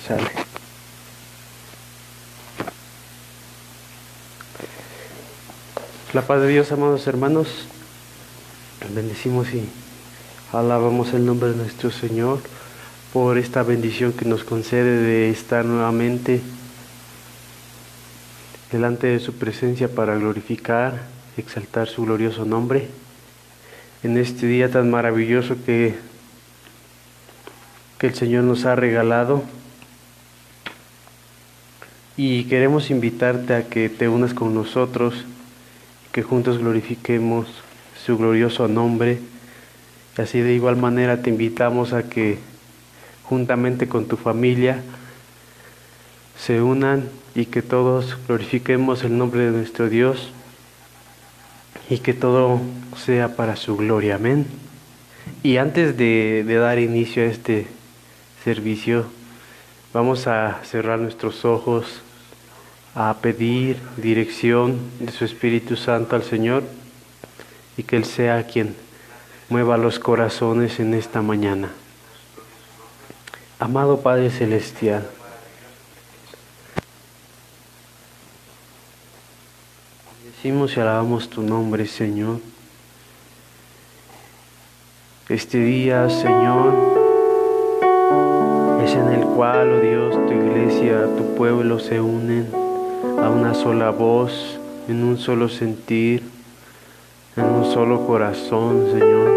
Sale. La paz de Dios, amados hermanos. Bendecimos y alabamos el nombre de nuestro Señor por esta bendición que nos concede de estar nuevamente delante de su presencia para glorificar, exaltar su glorioso nombre en este día tan maravilloso que el Señor nos ha regalado. Y queremos invitarte a que te unas con nosotros, que juntos glorifiquemos su glorioso nombre. Y así de igual manera te invitamos a que juntamente con tu familia se unan y que todos glorifiquemos el nombre de nuestro Dios y que todo sea para su gloria. Amén. Y antes de dar inicio a este servicio, vamos a cerrar nuestros ojos, a pedir dirección de su Espíritu Santo al Señor y que Él sea quien mueva los corazones en esta mañana. Amado Padre Celestial, bendecimos y alabamos tu nombre, Señor. Este día, Señor, es en el cual, oh Dios, tu iglesia, tu pueblo se unen a una sola voz, en un solo sentir, en un solo corazón, Señor,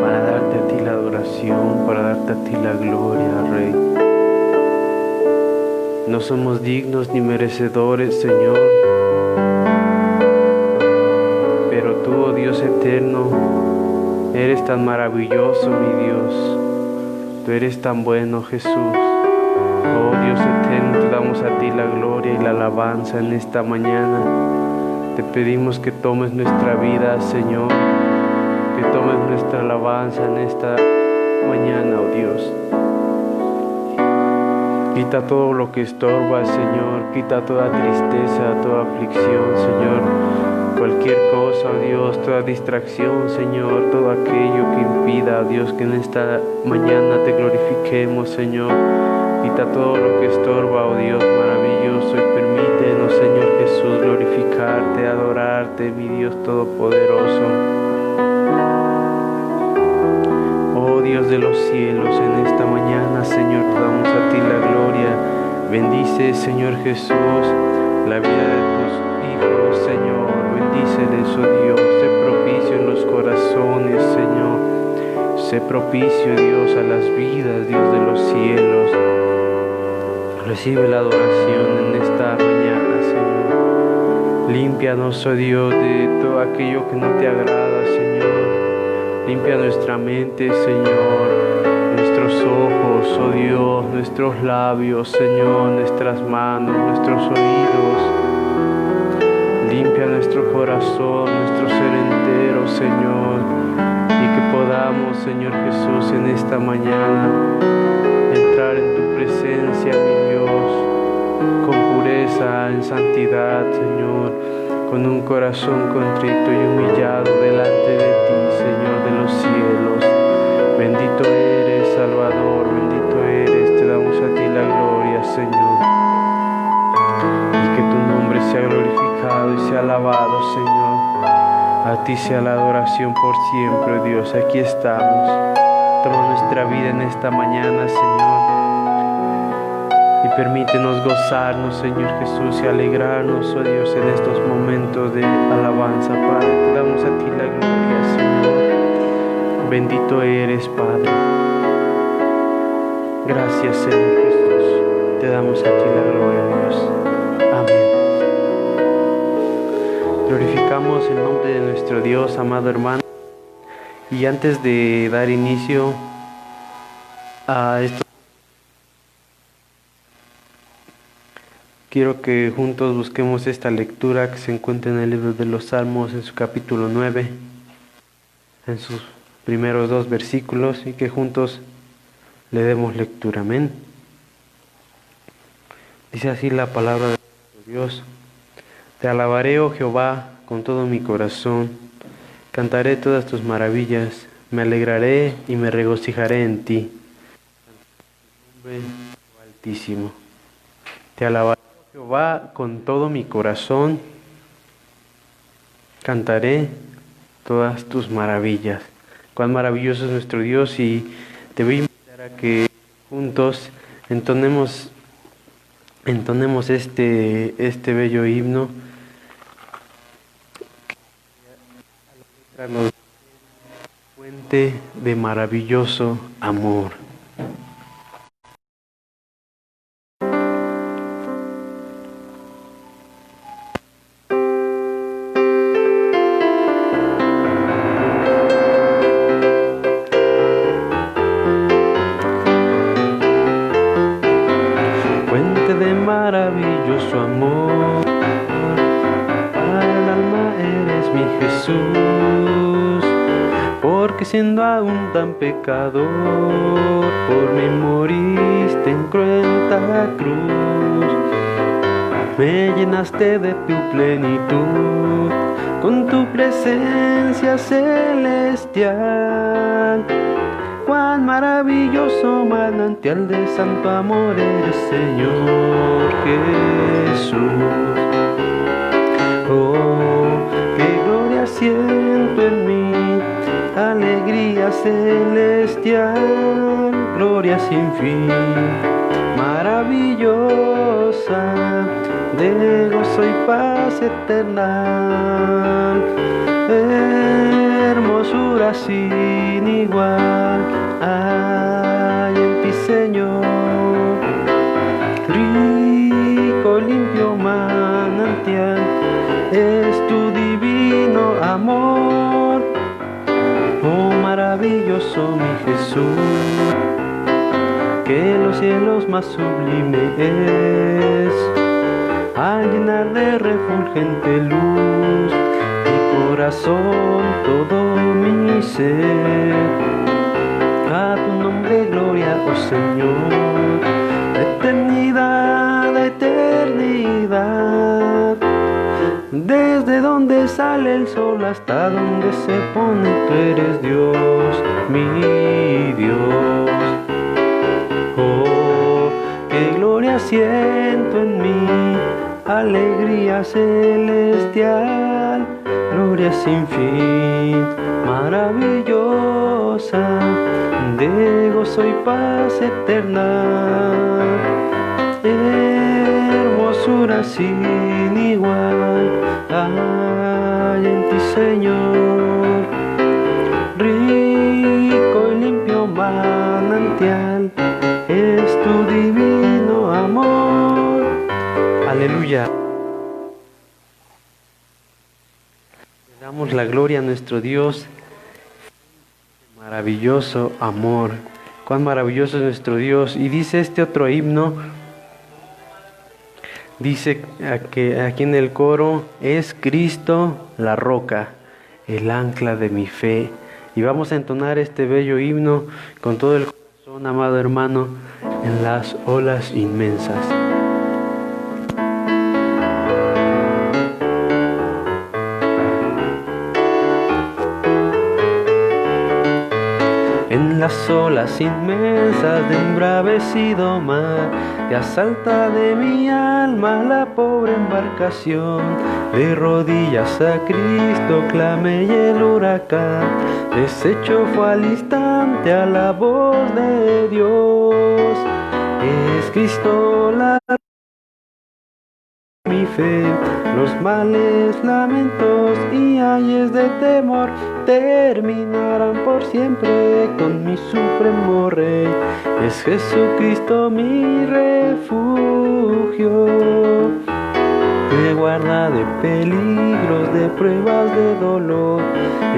para darte a ti la adoración, para darte a ti la gloria, Rey. No somos dignos ni merecedores, Señor, pero tú, oh Dios eterno, eres tan maravilloso, mi Dios. Tú eres tan bueno, Jesús. Oh Dios eterno, te damos a ti la gloria y la alabanza en esta mañana. Te pedimos que tomes nuestra vida, Señor, que tomes nuestra alabanza en esta mañana, oh Dios. Quita todo lo que estorba, Señor, quita toda tristeza, toda aflicción, Señor. Cualquier cosa, oh Dios, toda distracción, Señor, todo aquello que impida, oh Dios, que en esta mañana te glorifiquemos, Señor. Quita todo lo que estorba, oh Dios maravilloso, y permítenos, Señor Jesús, glorificarte, adorarte, mi Dios todopoderoso. Oh Dios de los cielos, en esta mañana, Señor, te damos a ti la gloria. Bendice, Señor Jesús, la vida de tus hijos, Señor. Bendíceles, oh Dios, sé propicio en los corazones, Señor. Sé propicio, Dios, a las vidas, Dios de los cielos. Recibe la adoración en esta mañana, Señor. Límpianos, oh Dios, de todo aquello que no te agrada, Señor. Limpia nuestra mente, Señor. Nuestros ojos, oh Dios, nuestros labios, Señor, nuestras manos, nuestros oídos. Limpia nuestro corazón, nuestro ser entero, Señor, y que podamos, Señor Jesús, en esta mañana entrar en tu presencia, mi Dios, con pureza, en santidad, Señor, con un corazón contrito y humillado delante de ti, Señor de los cielos. Bendito eres, Salvador, bendito eres, te damos a ti la gloria, Señor, y que tu nombre sea glorificado y sea alabado, Señor. A ti sea la adoración por siempre, Dios. Aquí estamos. Toma nuestra vida en esta mañana, Señor, y permítenos gozarnos, Señor Jesús, y alegrarnos, oh Dios, en estos momentos de alabanza, Padre. Te damos a ti la gloria, Señor. Bendito eres, Padre. Gracias, Señor Jesús. Te damos a ti la gloria, Dios. Amén. Glorificamos el nombre de nuestro Dios, amado hermano. Y antes de dar inicio a esto, quiero que juntos busquemos esta lectura que se encuentra en el libro de los Salmos, en su capítulo 9, en sus primeros 2 versículos, y que juntos le demos lectura. Amén. Dice así la palabra de Dios. Te alabaré, oh Jehová, con todo mi corazón. Cantaré todas tus maravillas. Me alegraré y me regocijaré en ti. Altísimo. Te alabaré, Jehová, con todo mi corazón. Cantaré todas tus maravillas. Cuán maravilloso es nuestro Dios, y te voy a invitar a que juntos entonemos este bello himno. Nos fuente de maravilloso amor. Fuente de maravilloso amor, para el alma eres mi Jesús, porque siendo aún tan pecador, por mí moriste en cruenta cruz. Me llenaste de tu plenitud, con tu presencia celestial. Cuán maravilloso manantial de santo amor eres, Señor Jesús. Oh, qué gloria siento en mí, alegría celestial, gloria sin fin, maravillosa, de gozo y paz eterna, hermosura sin igual hay en ti, Señor. Rico, limpio manantial es tu divino amor. Oh, maravilloso mi Jesús, que los cielos más sublime es, al llenar de refulgente luz mi corazón, todo mi ser. A tu nombre gloria, oh Señor, de eternidad a eternidad. Desde donde sale el sol hasta donde se pone, tú eres Dios, mi Dios. Oh, qué gloria siento en mí, alegría celestial, gloria sin fin, maravillosa, de gozo y paz eterna, hermosura sin igual hay en ti, Señor. Rico y limpio manantial es tu divino amor. Aleluya. Le damos la gloria a nuestro Dios. Maravilloso amor. Cuán maravilloso es nuestro Dios. Y dice este otro himno, dice que aquí en el coro: es Cristo la roca, el ancla de mi fe. Y vamos a entonar este bello himno con todo el corazón, amado hermano, en las olas inmensas. En las olas inmensas de embravecido mar, te asalta de mi alma la pobre embarcación. De rodillas a Cristo clamé y el huracán deshecho fue al instante a la voz de Dios. Es Cristo la mi fe, los males, lamentos y ayes de temor terminarán por siempre con mi supremo Rey. Es Jesucristo mi refugio, me guarda de peligros, de pruebas, de dolor.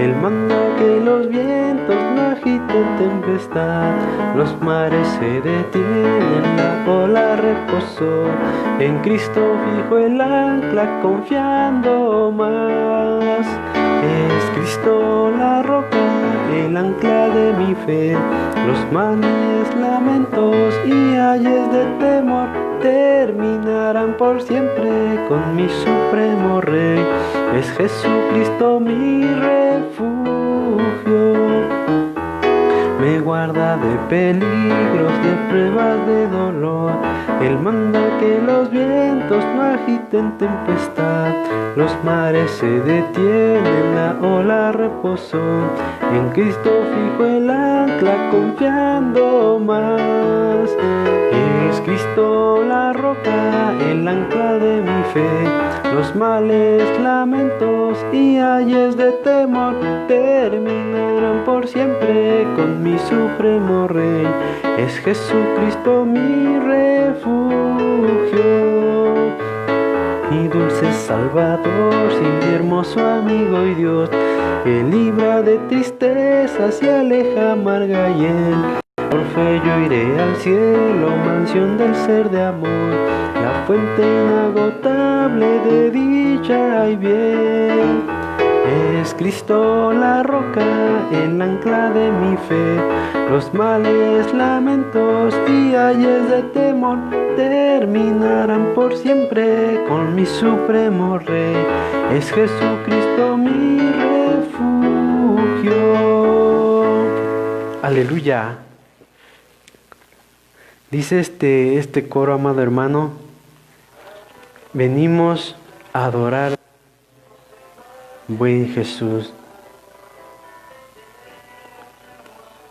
Él manda que los vientos no agiten tempestad, los mares se detienen, la ola reposó. En Cristo fijo el ancla, confiando más. Es Cristo la roca, el ancla de mi fe. Los males, lamentos y ayes de temor terminarán por siempre con mi supremo Rey. Es Jesucristo mi refugio, me guarda de peligros, de pruebas de dolor. Él manda que los vientos no agiten tempestad, los mares se detienen, la ola reposó. En Cristo fijo el ancla, confiando más. Es Cristo la roca, el ancla de mi fe. Los males, lamentos y ayes de temor terminarán por siempre con mi supremo Rey. Es Jesucristo mi refugio, mi dulce Salvador, sin mi hermoso amigo y Dios, que libra de tristezas y aleja amarga hiel. Por fe yo iré al cielo, mansión del ser de amor, la fuente inagotable de dicha y bien. Es Cristo la roca, el ancla de mi fe. Los males, lamentos y ayes de temor terminarán por siempre con mi supremo Rey. Es Jesucristo mi refugio. Aleluya. Dice este coro, amado hermano, venimos a adorar buen Jesús.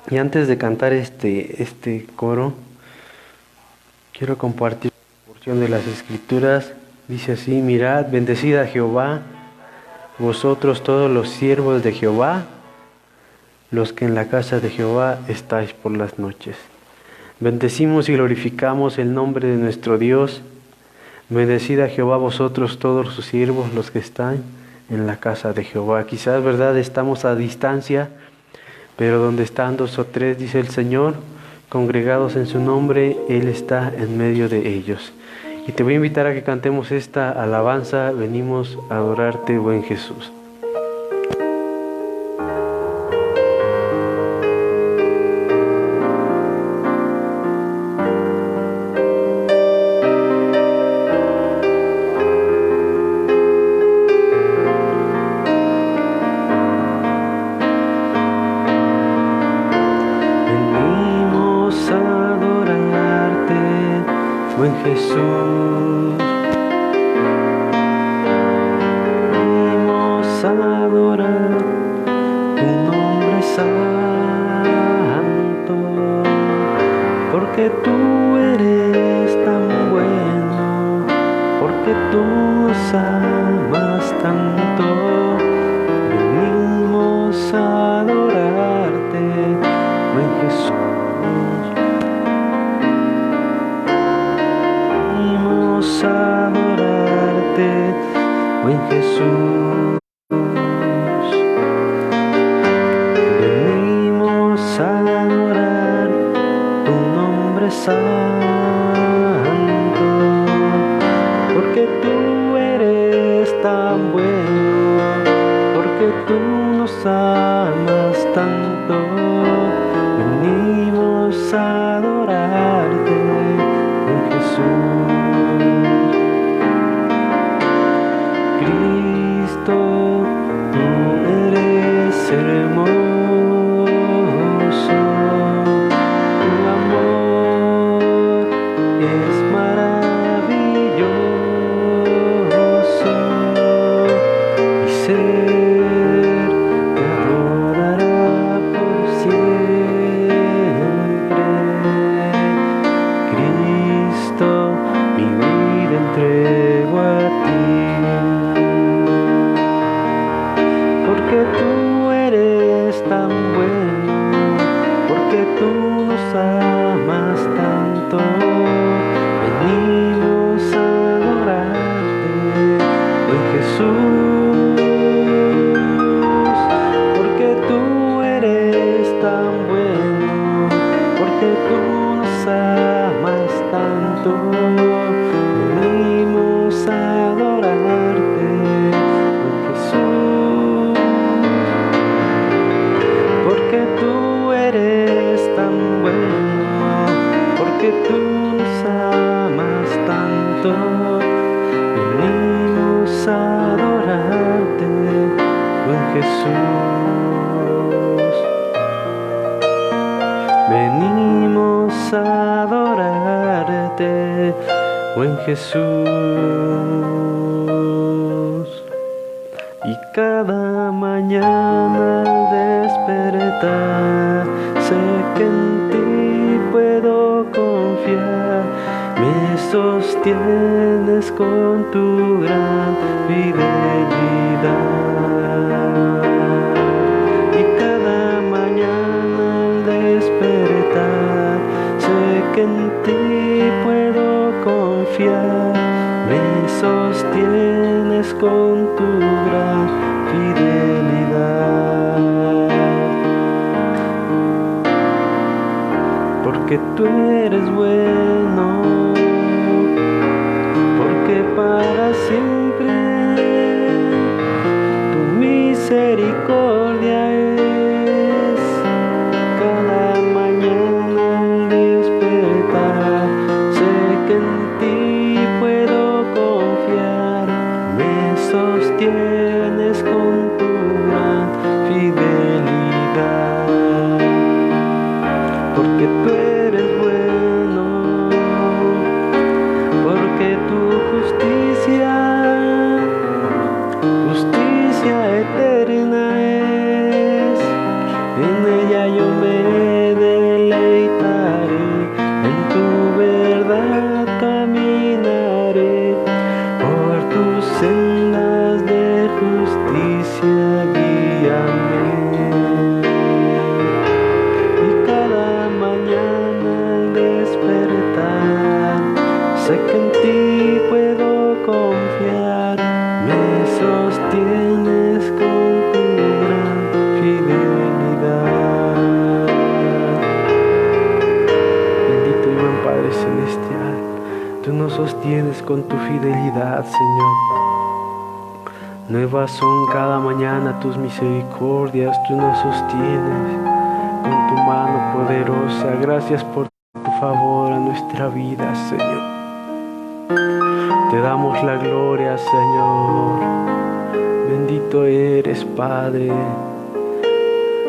Y antes de cantar este coro, quiero compartir una porción de las Escrituras. Dice así: mirad, bendecid a Jehová, vosotros todos los siervos de Jehová, los que en la casa de Jehová estáis por las noches. Bendecimos y glorificamos el nombre de nuestro Dios. Bendecid a Jehová vosotros todos sus siervos, los que están en la casa de Jehová. Quizás, verdad, estamos a distancia, pero donde están dos o tres, dice el Señor, congregados en su nombre, Él está en medio de ellos. Y te voy a invitar a que cantemos esta alabanza: venimos a adorarte, buen Jesús. Buen Jesús, venimos a adorar tu nombre santo, porque tú eres tan bueno, porque tú nos amas tanto. Venimos a adorarte, buen Jesús. A adorarte, buen Jesús. Venimos a adorar tu nombre santo, porque tú eres tan bueno, porque tú nos amas tanto. Venimos a adorarte, buen Jesús. Cristo, tú eres hermoso, tu amor es maravilloso, mi ser te adorará por siempre. Cristo, mi vida entrego a ti. Porque tú eres tan bueno, porque tú nos amas tanto. Venimos a adorarte, buen Jesús, porque tú eres tan bueno, porque tú nos amas tanto. Venimos a adorarte, buen Jesús, porque tú eres tan bueno, porque tú nos amas tanto. Venimos a adorarte, buen Jesús. Venimos a adorarte, buen Jesús. Y cada mañana al despertar, sé que en ti puedo confiar, me sostienes con tu gran fidelidad. Y cada mañana al despertar, sé que en ti puedo confiar, me sostienes con tu gran fidelidad. Porque tú eres bueno, porque para siempre tu misericordia es. Cada mañana al despertar, sé que en ti puedo confiar, me sostienes con tu gran fidelidad. Porque tú eres bueno, porque tu justicia eterna es. En ella yo me deleitaré, en tu verdad caminaré, por tus sendas de justicia guíame. Y cada mañana al despertar, sé que en ti puedo confiar, me sostienes con tu gran fidelidad. Bendito y buen Padre Celestial, tú nos sostienes con tu fidelidad, Señor. Nuevas son cada mañana tus misericordias, tú nos sostienes con tu mano poderosa. Gracias por tu favor a nuestra vida, Señor. Te damos la gloria, Señor. Bendito eres, Padre.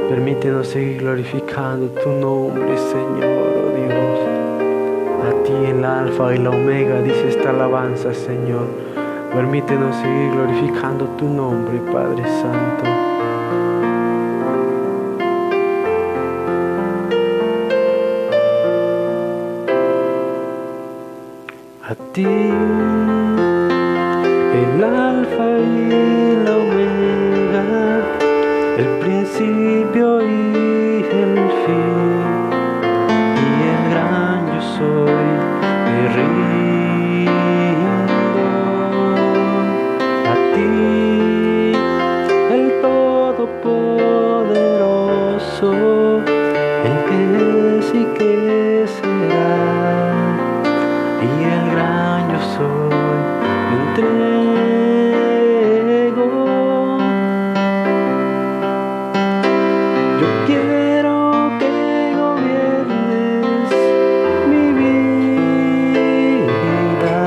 Permítenos seguir glorificando tu nombre, Señor, oh Dios. A ti el Alfa y la Omega, dice esta alabanza, Señor. Permítenos seguir glorificando tu nombre, Padre Santo. A ti, el Alfa y la Omega, el principio y el fin, y el gran yo soy, me rindo. A ti, el Todopoderoso, el que es y que será, y el gran yo soy, me entrego. Yo quiero que gobiernes mi vida,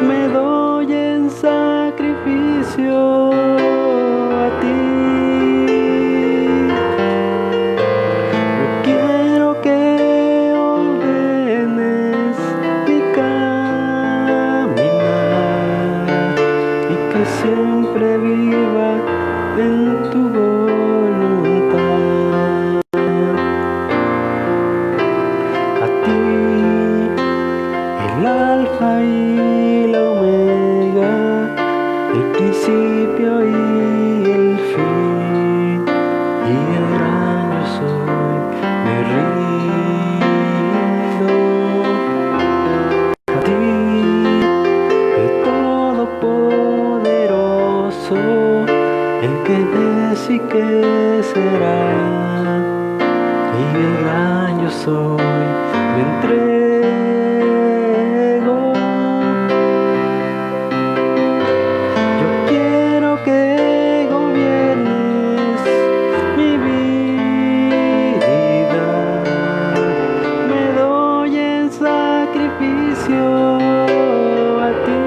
me doy en sacrificio a ti. Yo quiero que ordenes mi caminar y que siempre viva en tu voluntad. A ti, el Alfa y la Omega, el principio y el fin, y el gran yo soy, me rindo. A ti, el Todopoderoso, el que es y que será, y el gran yo soy, me entrego. Yo quiero que gobiernes mi vida, me doy en sacrificio a ti.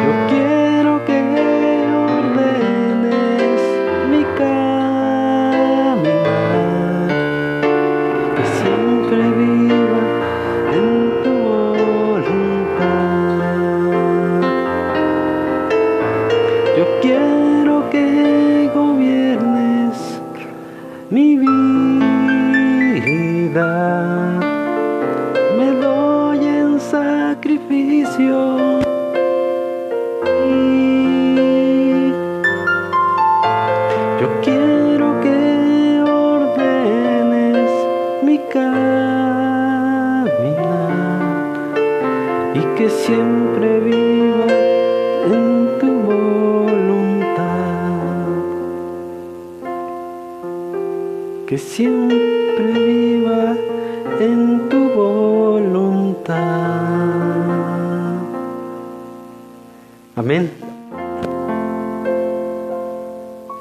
Yo quiero que ordenes mi caminar fidelidad me doy en sacrificio. Yo quiero que ordenes mi caminar y que siempre viva en tu voluntad, que siempre viva en tu voluntad. Amén.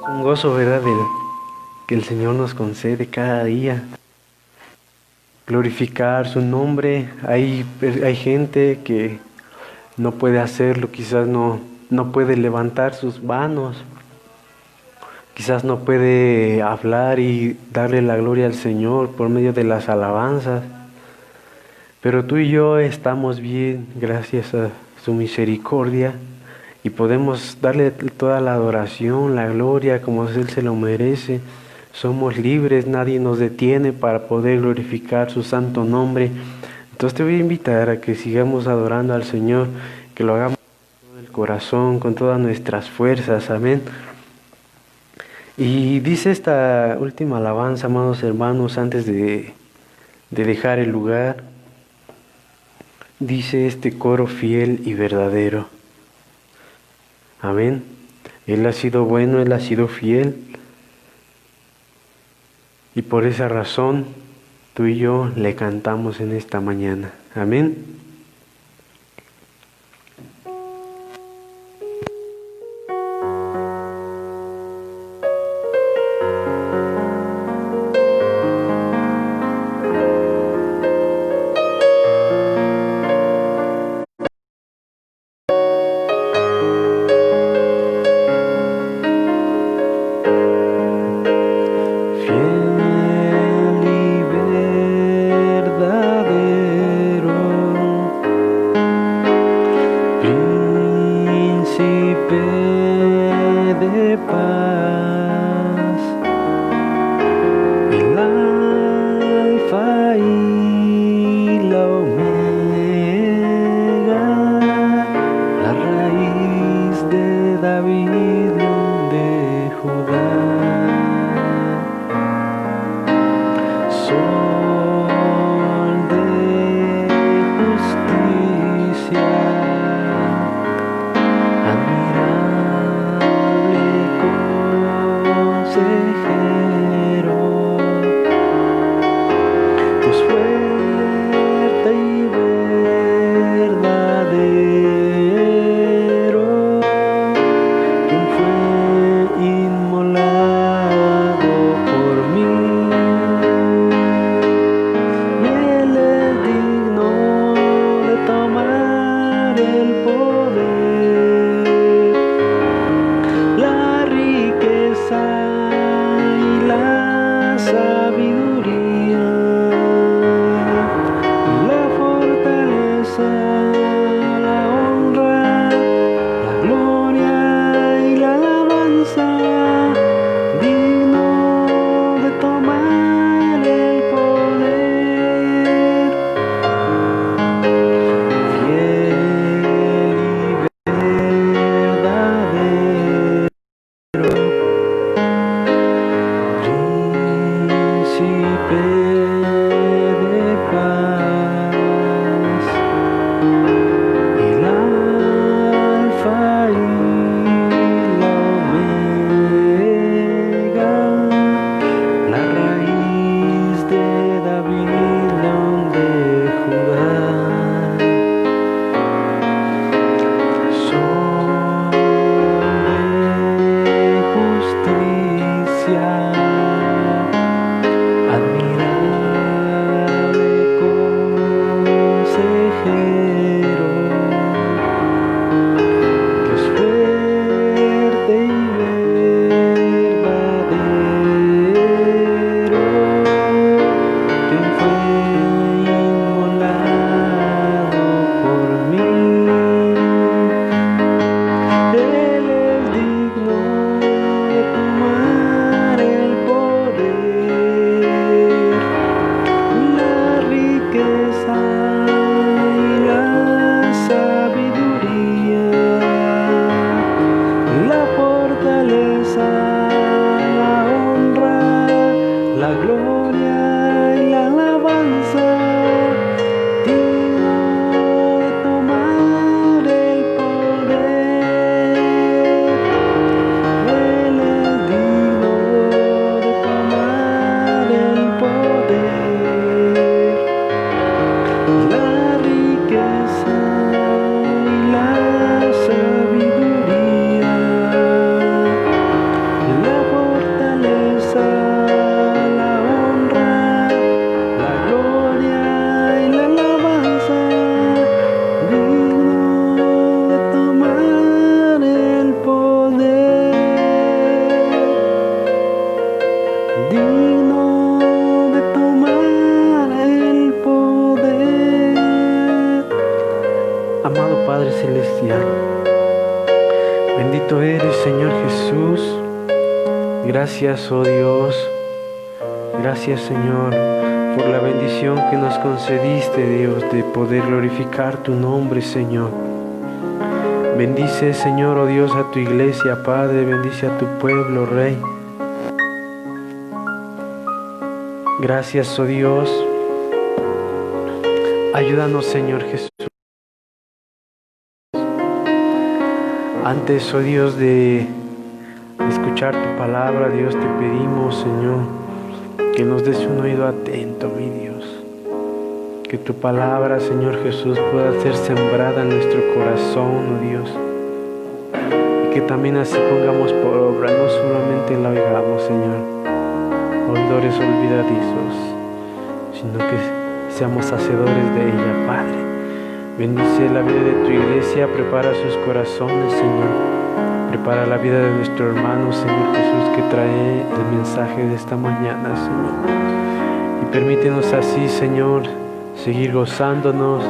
Un gozo, ¿verdad?, que el Señor nos concede cada día. Glorificar su nombre. Hay gente que no puede hacerlo, quizás no puede levantar sus manos, quizás no puede hablar y darle la gloria al Señor por medio de las alabanzas. Pero tú y yo estamos bien gracias a su misericordia y podemos darle toda la adoración, la gloria como Él se lo merece. Somos libres, nadie nos detiene para poder glorificar su santo nombre. Entonces te voy a invitar a que sigamos adorando al Señor, que lo hagamos con todo el corazón, con todas nuestras fuerzas. Amén. Y dice esta última alabanza, amados hermanos, antes de dejar el lugar, dice este coro: fiel y verdadero. Amén. Él ha sido bueno, Él ha sido fiel. Y por esa razón, tú y yo le cantamos en esta mañana. Amén. gloria y la alabanza, digno de tomar el poder. Él es digno de tomar el poder, la riqueza y la sabiduría, la fortaleza, la honra, la gloria y la alabanza, digno de tomar el poder, digno de tomar el poder. Amado Padre Celestial, bendito eres, Señor Jesús. Gracias, oh Dios. Gracias, Señor, por la bendición que nos concediste, Dios, de poder glorificar tu nombre, Señor. Bendice, Señor, oh Dios, a tu iglesia, Padre. Bendice a tu pueblo, Rey. Gracias, oh Dios. Ayúdanos, Señor Jesús. Antes, oh Dios, de escuchar tu palabra, Dios, te pedimos, Señor, que nos des un oído atento, mi Dios. Que tu palabra, Señor Jesús, pueda ser sembrada en nuestro corazón, oh Dios. Y que también así pongamos por obra, no solamente la oigamos, Señor, oidores olvidadizos, sino que seamos hacedores de ella, Padre. Bendice la vida de tu iglesia, prepara sus corazones, Señor. Prepara la vida de nuestro hermano, Señor Jesús, que trae el mensaje de esta mañana, Señor. Y permítenos así, Señor, seguir gozándonos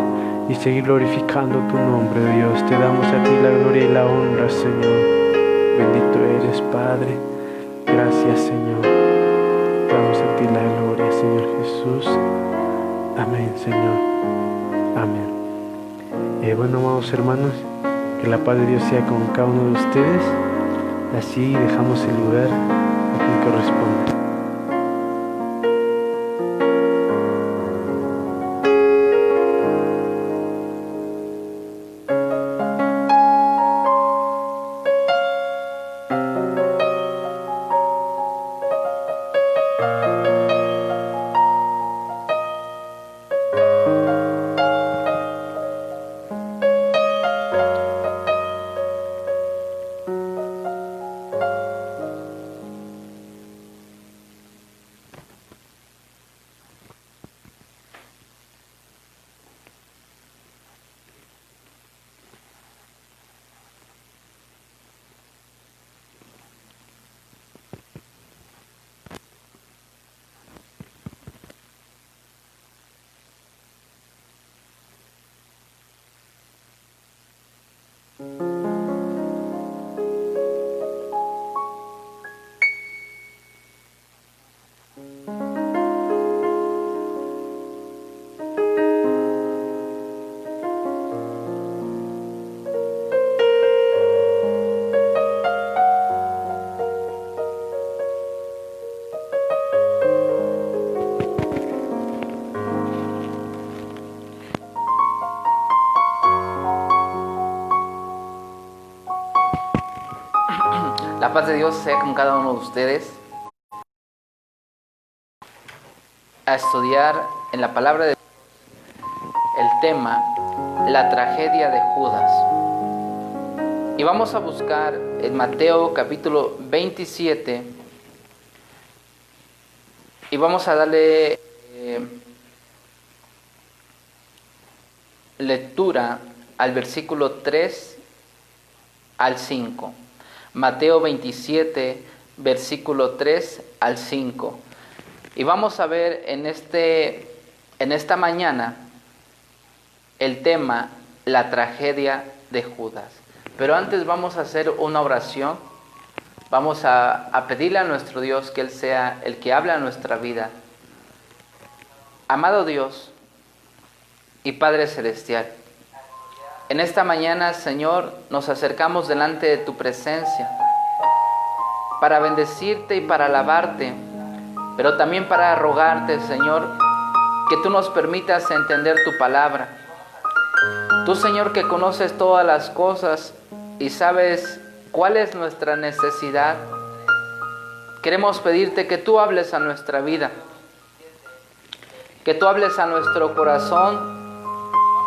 y seguir glorificando tu nombre, oh Dios. Te damos a ti la gloria y la honra, Señor. Bendito eres, Padre. Gracias, Señor. Te damos a ti la gloria, Señor Jesús. Amén, Señor. Amén. Bueno, amados hermanos, que la paz de Dios sea con cada uno de ustedes. Así dejamos el lugar a quien corresponde. La paz de Dios sea con cada uno de ustedes. A estudiar en la palabra de Dios el tema, la tragedia de Judas. Y vamos a buscar en Mateo capítulo 27 y vamos a darle lectura al versículo 3 al 5. Mateo 27, versículo 3 al 5. Y vamos a ver en esta mañana el tema, la tragedia de Judas. Pero antes vamos a hacer una oración. Vamos a pedirle a nuestro Dios que Él sea el que habla a nuestra vida. Amado Dios y Padre Celestial, en esta mañana, Señor, nos acercamos delante de tu presencia para bendecirte y para alabarte pero también para rogarte, Señor, que tú nos permitas entender tu palabra. Tú, Señor, que conoces todas las cosas y sabes cuál es nuestra necesidad, queremos pedirte que tú hables a nuestra vida, que tú hables a nuestro corazón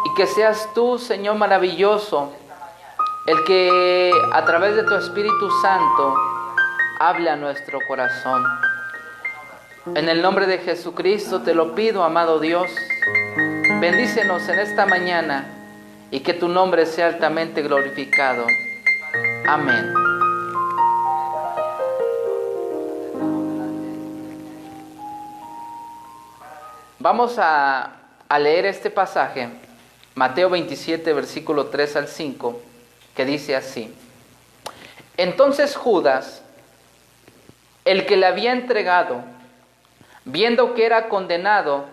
y que seas tú, Señor maravilloso, el que a través de tu Espíritu Santo hable a nuestro corazón. En el nombre de Jesucristo te lo pido, amado Dios. Bendícenos en esta mañana y que tu nombre sea altamente glorificado. Amén. Vamos a leer este pasaje, Mateo 27, versículo 3 al 5, que dice así: Entonces Judas, el que le había entregado, viendo que era condenado,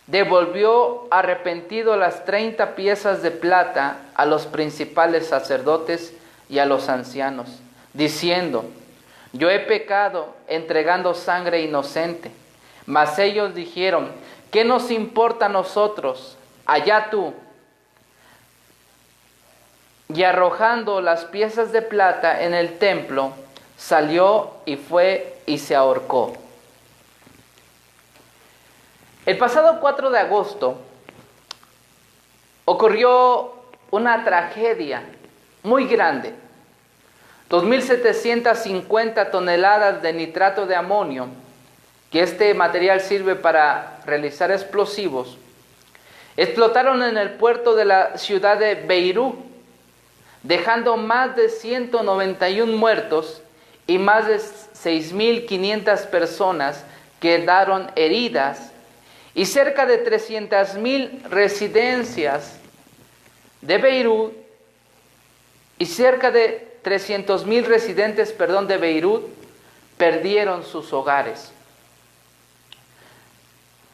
devolvió arrepentido las 30 piezas de plata a los principales sacerdotes y a los ancianos, diciendo: Yo he pecado entregando sangre inocente. Mas ellos dijeron: ¿qué nos importa a nosotros? Allá tú. Y arrojando las piezas de plata en el templo, salió y fue y se ahorcó. El pasado 4 de agosto ocurrió una tragedia muy grande. 2.750 toneladas de nitrato de amonio, que este material sirve para realizar explosivos, explotaron en el puerto de la ciudad de Beirut, dejando más de 191 muertos y más de 6.500 personas quedaron heridas, y cerca de 300.000 residencias de Beirut y cerca de 300.000 residentes, de Beirut perdieron sus hogares.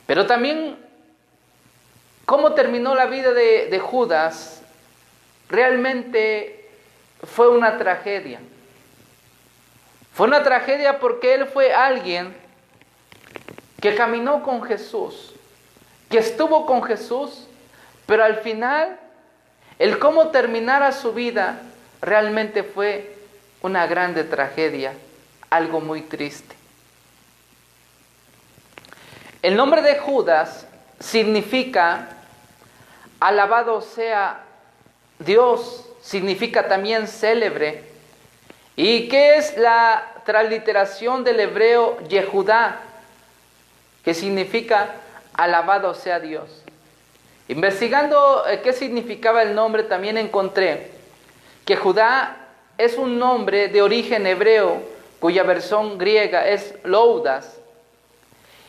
Pero también, ¿cómo terminó la vida de Judas? Realmente fue una tragedia. Fue una tragedia porque él fue alguien que caminó con Jesús, que estuvo con Jesús, pero al final, el cómo terminara su vida realmente fue una grande tragedia, algo muy triste. El nombre de Judas significa alabado sea Dios, significa también célebre. ¿Y qué es la transliteración del hebreo Yehudá? Que significa alabado sea Dios. Investigando qué significaba el nombre, también encontré que Judá es un nombre de origen hebreo, cuya versión griega es Loudas,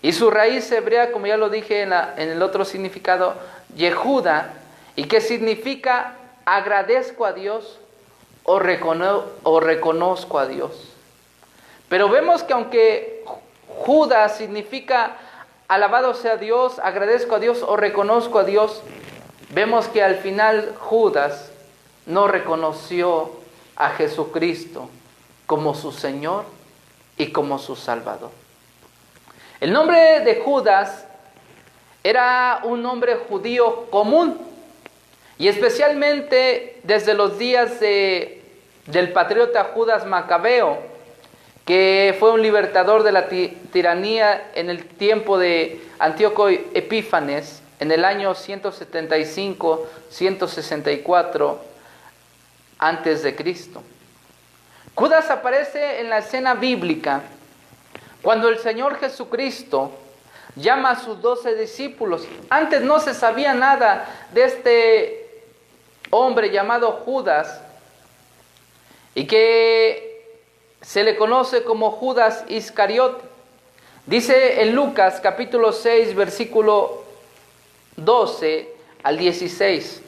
y su raíz hebrea, como ya lo dije en el otro significado, Yehuda, y que significa agradezco a Dios o reconozco a Dios. Pero vemos que aunque Judas significa alabado sea Dios, agradezco a Dios o reconozco a Dios, vemos que al final Judas no reconoció a Jesucristo como su Señor y como su Salvador. El nombre de Judas era un nombre judío común, y especialmente desde los días del patriota Judas Macabeo, que fue un libertador de la tiranía en el tiempo de Antíoco Epífanes, en el año 175-164 antes de Cristo. Judas aparece en la escena bíblica cuando el Señor Jesucristo llama a sus 12 discípulos. Antes no se sabía nada de este hombre llamado Judas, y que se le conoce como Judas Iscariote. Dice en Lucas capítulo 6, versículo 12 al 16.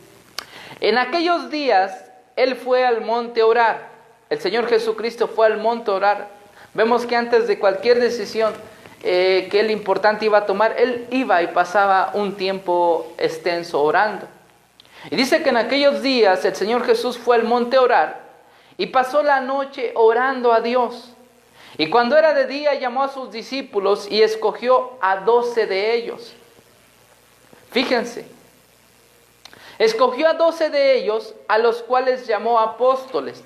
En aquellos días él fue al monte a orar. El Señor Jesucristo fue al monte a orar. Vemos que antes de cualquier decisión que él importante iba a tomar, él iba y pasaba un tiempo extenso orando. Y dice que en aquellos días el Señor Jesús fue al monte a orar y pasó la noche orando a Dios. Y cuando era de día llamó a sus discípulos y escogió a 12 de ellos. Fíjense, escogió a 12 de ellos, a los cuales llamó apóstoles.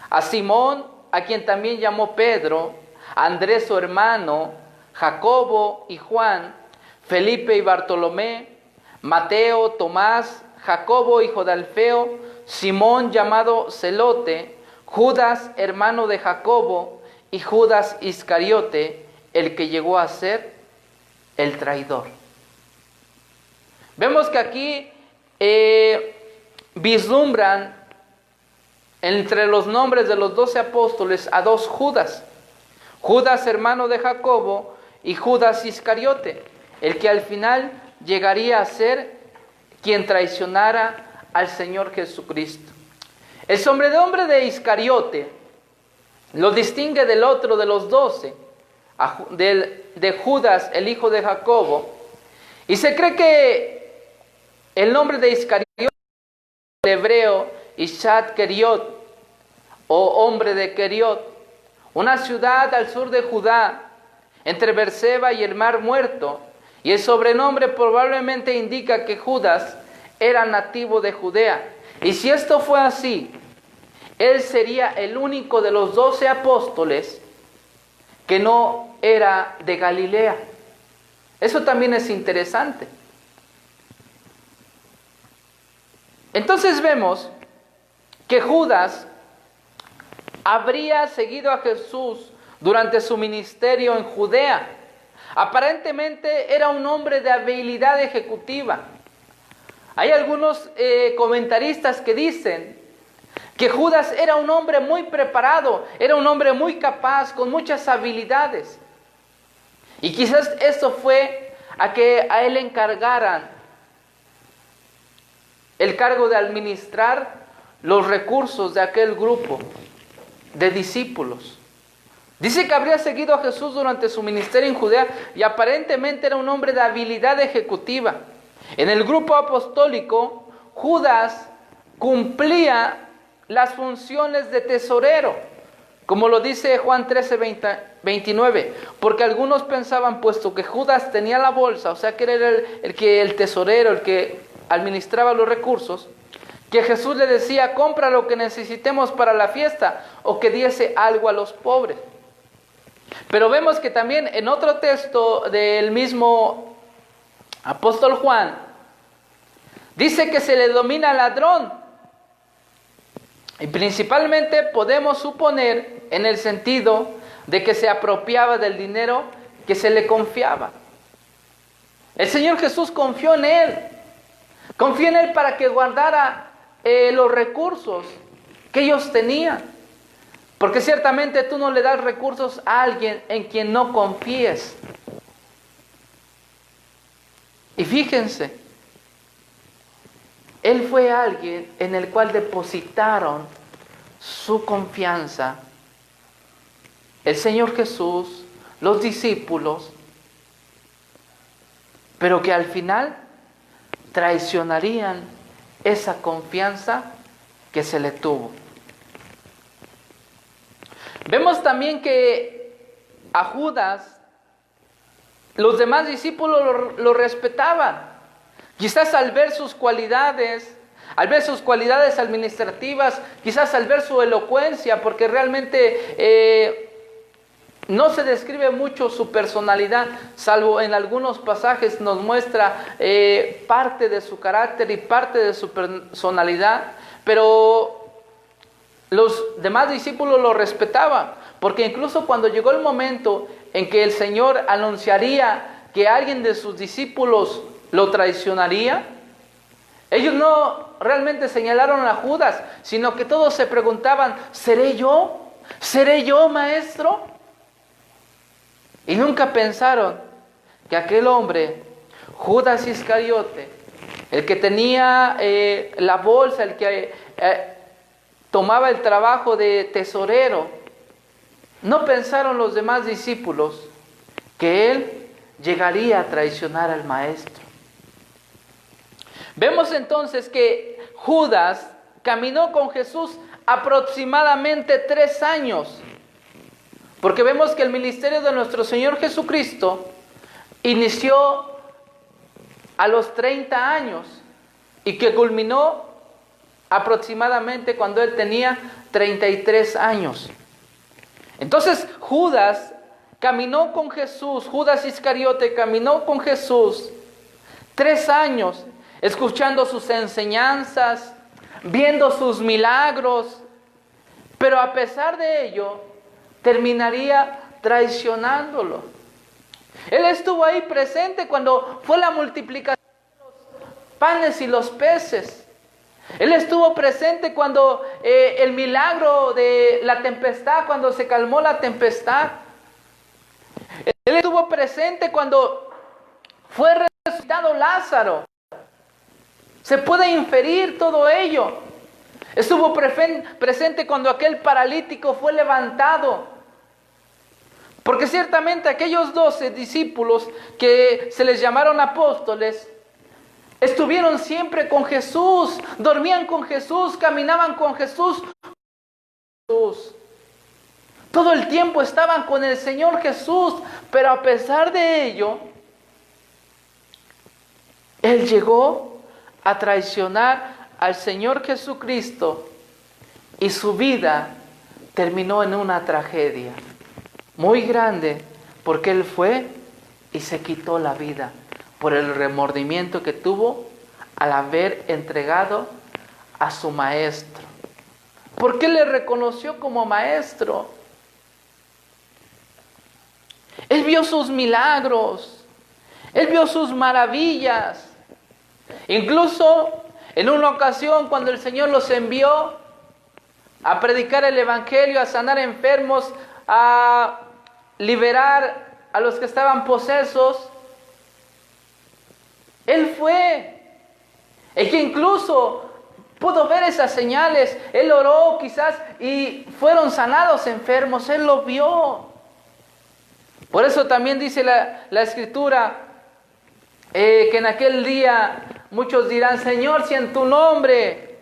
A Simón, a quien también llamó Pedro, a Andrés su hermano, Jacobo y Juan, Felipe y Bartolomé, Mateo, Tomás, Jacobo hijo de Alfeo, Simón llamado Celote, Judas hermano de Jacobo y Judas Iscariote, el que llegó a ser el traidor. Vemos que aquí vislumbran entre los nombres de los 12 apóstoles a 2 Judas. Judas hermano de Jacobo y Judas Iscariote, el que al final llegaría a ser quien traicionara al Señor Jesucristo. El sobrenombre de Iscariote lo distingue del otro de los 12, de Judas, el hijo de Jacobo, y se cree que el nombre de Iscariote, el hebreo, Ishat Keriot, o hombre de Keriot, una ciudad al sur de Judá, entre Berseba y el Mar Muerto, y el sobrenombre probablemente indica que Judas era nativo de Judea. Y si esto fue así, él sería el único de los 12 apóstoles que no era de Galilea. Eso también es interesante. Entonces vemos que Judas habría seguido a Jesús durante su ministerio en Judea. Aparentemente era un hombre de habilidad ejecutiva. Hay algunos comentaristas que dicen que Judas era un hombre muy preparado, era un hombre muy capaz, con muchas habilidades. Y quizás esto fue a que a él le encargaran el cargo de administrar los recursos de aquel grupo de discípulos. Dice que habría seguido a Jesús durante su ministerio en Judea y aparentemente era un hombre de habilidad ejecutiva. En el grupo apostólico, Judas cumplía las funciones de tesorero, como lo dice Juan 13:29, porque algunos pensaban, puesto que Judas tenía la bolsa, o sea que era el tesorero, el que administraba los recursos, que Jesús le decía, compra lo que necesitemos para la fiesta, o que diese algo a los pobres. Pero vemos que también en otro texto del mismo apóstol Juan, dice que se le domina ladrón. Y principalmente podemos suponer en el sentido de que se apropiaba del dinero que se le confiaba. El Señor Jesús confió en él. Confió en él para que guardara los recursos que ellos tenían. Porque ciertamente tú no le das recursos a alguien en quien no confíes. Y fíjense, él fue alguien en el cual depositaron su confianza. El Señor Jesús, los discípulos, pero que al final traicionarían esa confianza que se le tuvo. Vemos también que a Judas los demás discípulos lo respetaban. Quizás al ver sus cualidades administrativas, quizás al ver su elocuencia, porque realmente no se describe mucho su personalidad, salvo en algunos pasajes nos muestra parte de su carácter y parte de su personalidad, pero los demás discípulos lo respetaban, porque incluso cuando llegó el momento en que el Señor anunciaría que alguien de sus discípulos lo traicionaría, ellos no realmente señalaron a Judas, sino que todos se preguntaban, ¿seré yo? ¿Seré yo, maestro? Y nunca pensaron que aquel hombre, Judas Iscariote, el que tenía la bolsa, el que tomaba el trabajo de tesorero, no pensaron los demás discípulos que él llegaría a traicionar al maestro. Vemos entonces que Judas caminó con Jesús aproximadamente 3 años. Porque vemos que el ministerio de nuestro Señor Jesucristo inició a los 30 años y que culminó aproximadamente cuando Él tenía 33 años. Entonces Judas caminó con Jesús, Judas Iscariote caminó con Jesús 3 años, escuchando sus enseñanzas, viendo sus milagros, pero a pesar de ello, terminaría traicionándolo. Él estuvo ahí presente cuando fue la multiplicación de los panes y los peces. Él estuvo presente cuando el milagro de la tempestad, cuando se calmó la tempestad. Él estuvo presente cuando fue resucitado Lázaro. Se puede inferir todo ello. Estuvo presente cuando aquel paralítico fue levantado. Porque ciertamente aquellos 12 discípulos que se les llamaron apóstoles, estuvieron siempre con Jesús, dormían con Jesús, caminaban con Jesús. Todo el tiempo estaban con el Señor Jesús, pero a pesar de ello, Él llegó a traicionar al Señor Jesucristo y su vida terminó en una tragedia muy grande, porque Él fue y se quitó la vida por el remordimiento que tuvo al haber entregado a su maestro. ¿Por qué le reconoció como maestro? Él vio sus milagros, Él vio sus maravillas. Incluso en una ocasión cuando el Señor los envió a predicar el Evangelio, a sanar enfermos, a liberar a los que estaban posesos, Él fue el que incluso pudo ver esas señales. Él oró quizás y fueron sanados enfermos. Él lo vio. Por eso también dice la Escritura que en aquel día muchos dirán: Señor, si en tu nombre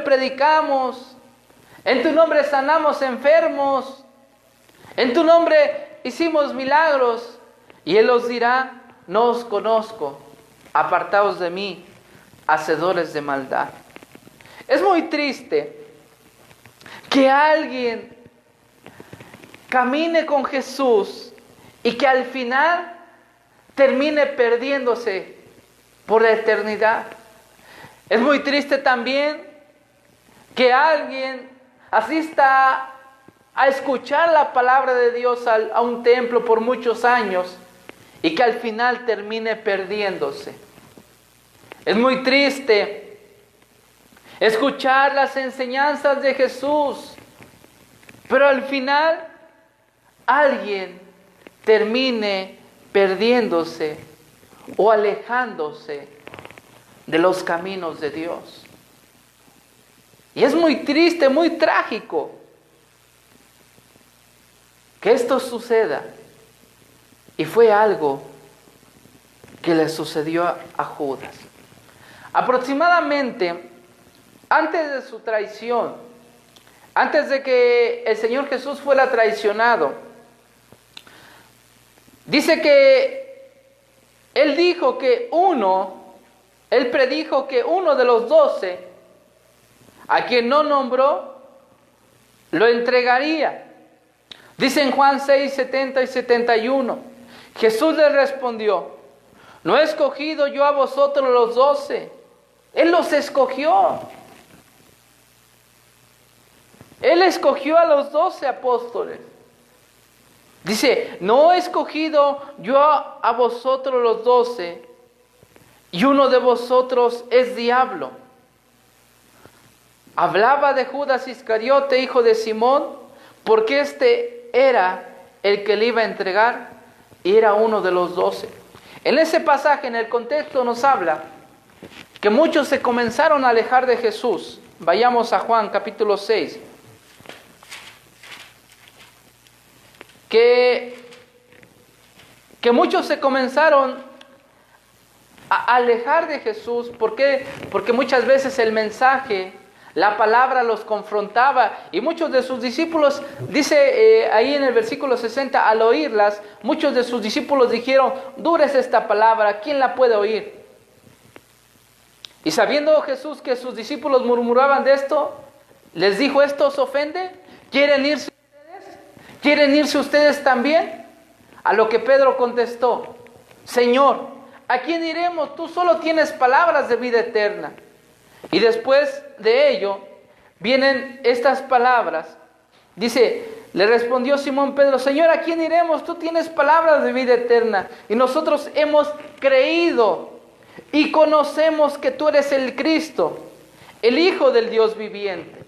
predicamos, en tu nombre sanamos enfermos, en tu nombre hicimos milagros. Y Él os dirá: no os conozco, apartaos de mí, hacedores de maldad. Es muy triste que alguien camine con Jesús y que al final termine perdiéndose por la eternidad. Es muy triste también que alguien asista a escuchar la palabra de Dios a un templo por muchos años y que al final termine perdiéndose. Es muy triste escuchar las enseñanzas de Jesús, pero al final alguien termine perdiéndose o alejándose de los caminos de Dios. Y es muy triste, muy trágico que esto suceda. Y fue algo que le sucedió a Judas. Aproximadamente antes de su traición, antes de que el Señor Jesús fuera traicionado, dice que Él predijo que uno de los 12, a quien no nombró, lo entregaría. Dice en Juan 6, 70 y 71, Jesús le respondió: ¿no he escogido yo a vosotros los 12? Él los escogió. Él escogió a los 12 apóstoles. Dice: ¿no he escogido yo a vosotros los 12? Y uno de vosotros es diablo. Hablaba de Judas Iscariote, hijo de Simón, porque este era el que le iba a entregar y era uno de los 12. En ese pasaje, en el contexto, nos habla que muchos se comenzaron a alejar de Jesús. Vayamos a Juan capítulo 6. Que muchos se comenzaron a alejar de Jesús. ¿Por qué? Porque muchas veces el mensaje, La palabra los confrontaba y muchos de sus discípulos, dice ahí en el versículo 60, al oírlas, muchos de sus discípulos dijeron, dura es esta palabra, ¿quién la puede oír? Y sabiendo Jesús que sus discípulos murmuraban de esto, les dijo, ¿esto os ofende? ¿Quieren irse ustedes? ¿Quieren irse ustedes también? A lo que Pedro contestó, Señor, ¿a quién iremos? Tú solo tienes palabras de vida eterna. Y después de ello, vienen estas palabras. Dice, le respondió Simón Pedro, Señor, ¿a quién iremos? Tú tienes palabras de vida eterna. Y nosotros hemos creído y conocemos que tú eres el Cristo, el Hijo del Dios viviente.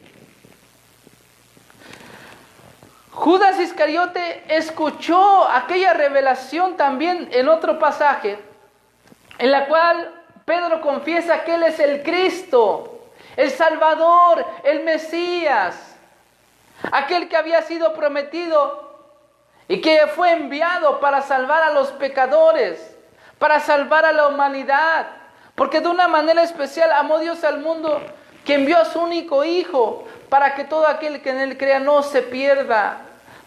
Judas Iscariote escuchó aquella revelación también en otro pasaje, en la cual Pedro confiesa que Él es el Cristo, el Salvador, el Mesías, aquel que había sido prometido y que fue enviado para salvar a los pecadores, para salvar a la humanidad, porque de una manera especial amó Dios al mundo, que envió a su único Hijo, para que todo aquel que en Él crea no se pierda,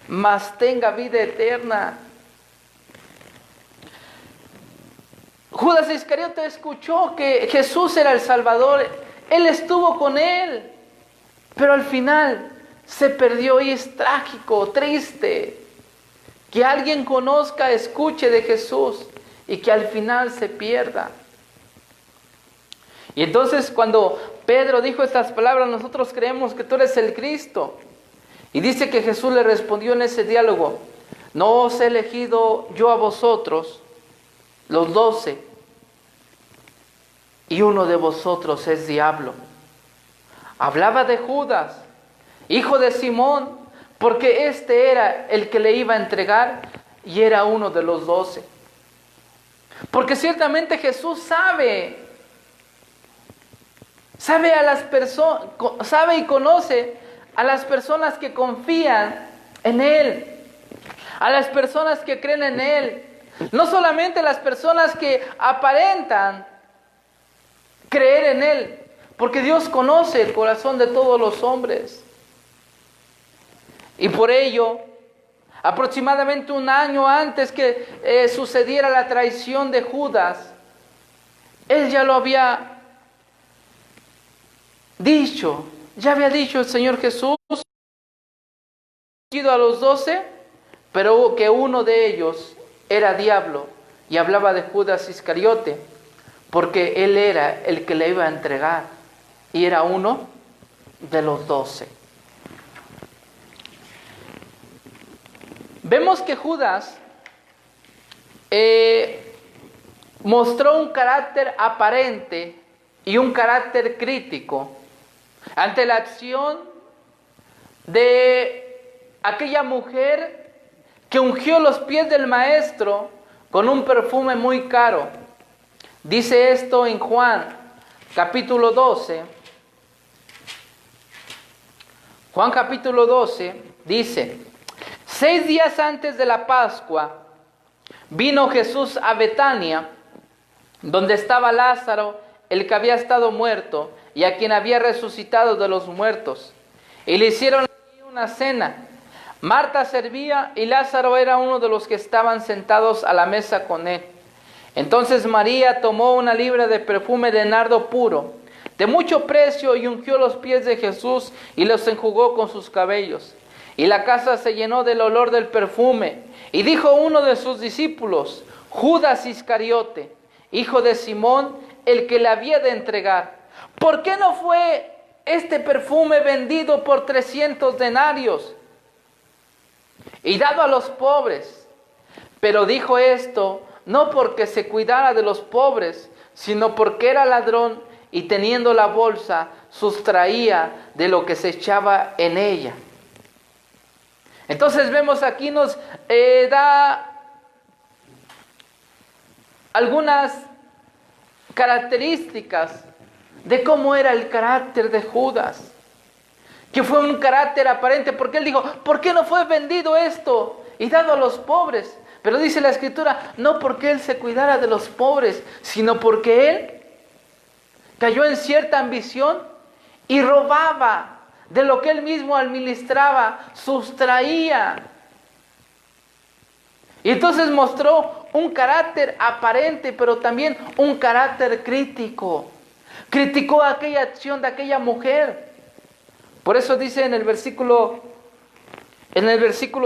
mas tenga vida eterna. Judas Iscariote escuchó que Jesús era el Salvador, Él estuvo con Él, pero al final se perdió y es trágico, triste, que alguien conozca, escuche de Jesús y que al final se pierda. Y entonces cuando Pedro dijo estas palabras, nosotros creemos que tú eres el Cristo. Y dice que Jesús le respondió en ese diálogo, no os he elegido yo a vosotros, los 12, y uno de vosotros es diablo. Hablaba de Judas, hijo de Simón, porque este era el que le iba a entregar y era uno de los 12. Porque ciertamente Jesús sabe a las personas, sabe y conoce a las personas que confían en Él, a las personas que creen en Él, no solamente las personas que aparentan creer en Él, porque Dios conoce el corazón de todos los hombres. Y por ello, aproximadamente un año antes que sucediera la traición de Judas, Él ya lo había dicho, el Señor Jesús, a los 12, pero que uno de ellos era diablo, y hablaba de Judas Iscariote, porque él era el que le iba a entregar, y era uno de los 12. Vemos que Judas mostró un carácter aparente y un carácter crítico ante la acción de aquella mujer que ungió los pies del Maestro con un perfume muy caro. Dice esto en Juan capítulo 12. Juan capítulo 12 dice, 6 días antes de la Pascua vino Jesús a Betania, donde estaba Lázaro, el que había estado muerto y a quien había resucitado de los muertos. Y le hicieron una cena. Marta servía y Lázaro era uno de los que estaban sentados a la mesa con él. Entonces María tomó una libra de perfume de nardo puro, de mucho precio, y ungió los pies de Jesús y los enjugó con sus cabellos. Y la casa se llenó del olor del perfume. Y dijo uno de sus discípulos, Judas Iscariote, hijo de Simón, el que le había de entregar, ¿por qué no fue este perfume vendido por 300 denarios y dado a los pobres? Pero dijo esto no porque se cuidara de los pobres, sino porque era ladrón y teniendo la bolsa sustraía de lo que se echaba en ella. Entonces vemos aquí nos da algunas características de cómo era el carácter de Judas, que fue un carácter aparente, porque él dijo, ¿por qué no fue vendido esto y dado a los pobres? Pero dice la Escritura, no porque él se cuidara de los pobres, sino porque él cayó en cierta ambición y robaba de lo que él mismo administraba, sustraía. Y entonces mostró un carácter aparente, pero también un carácter crítico. Criticó aquella acción de aquella mujer. Por eso dice en el versículo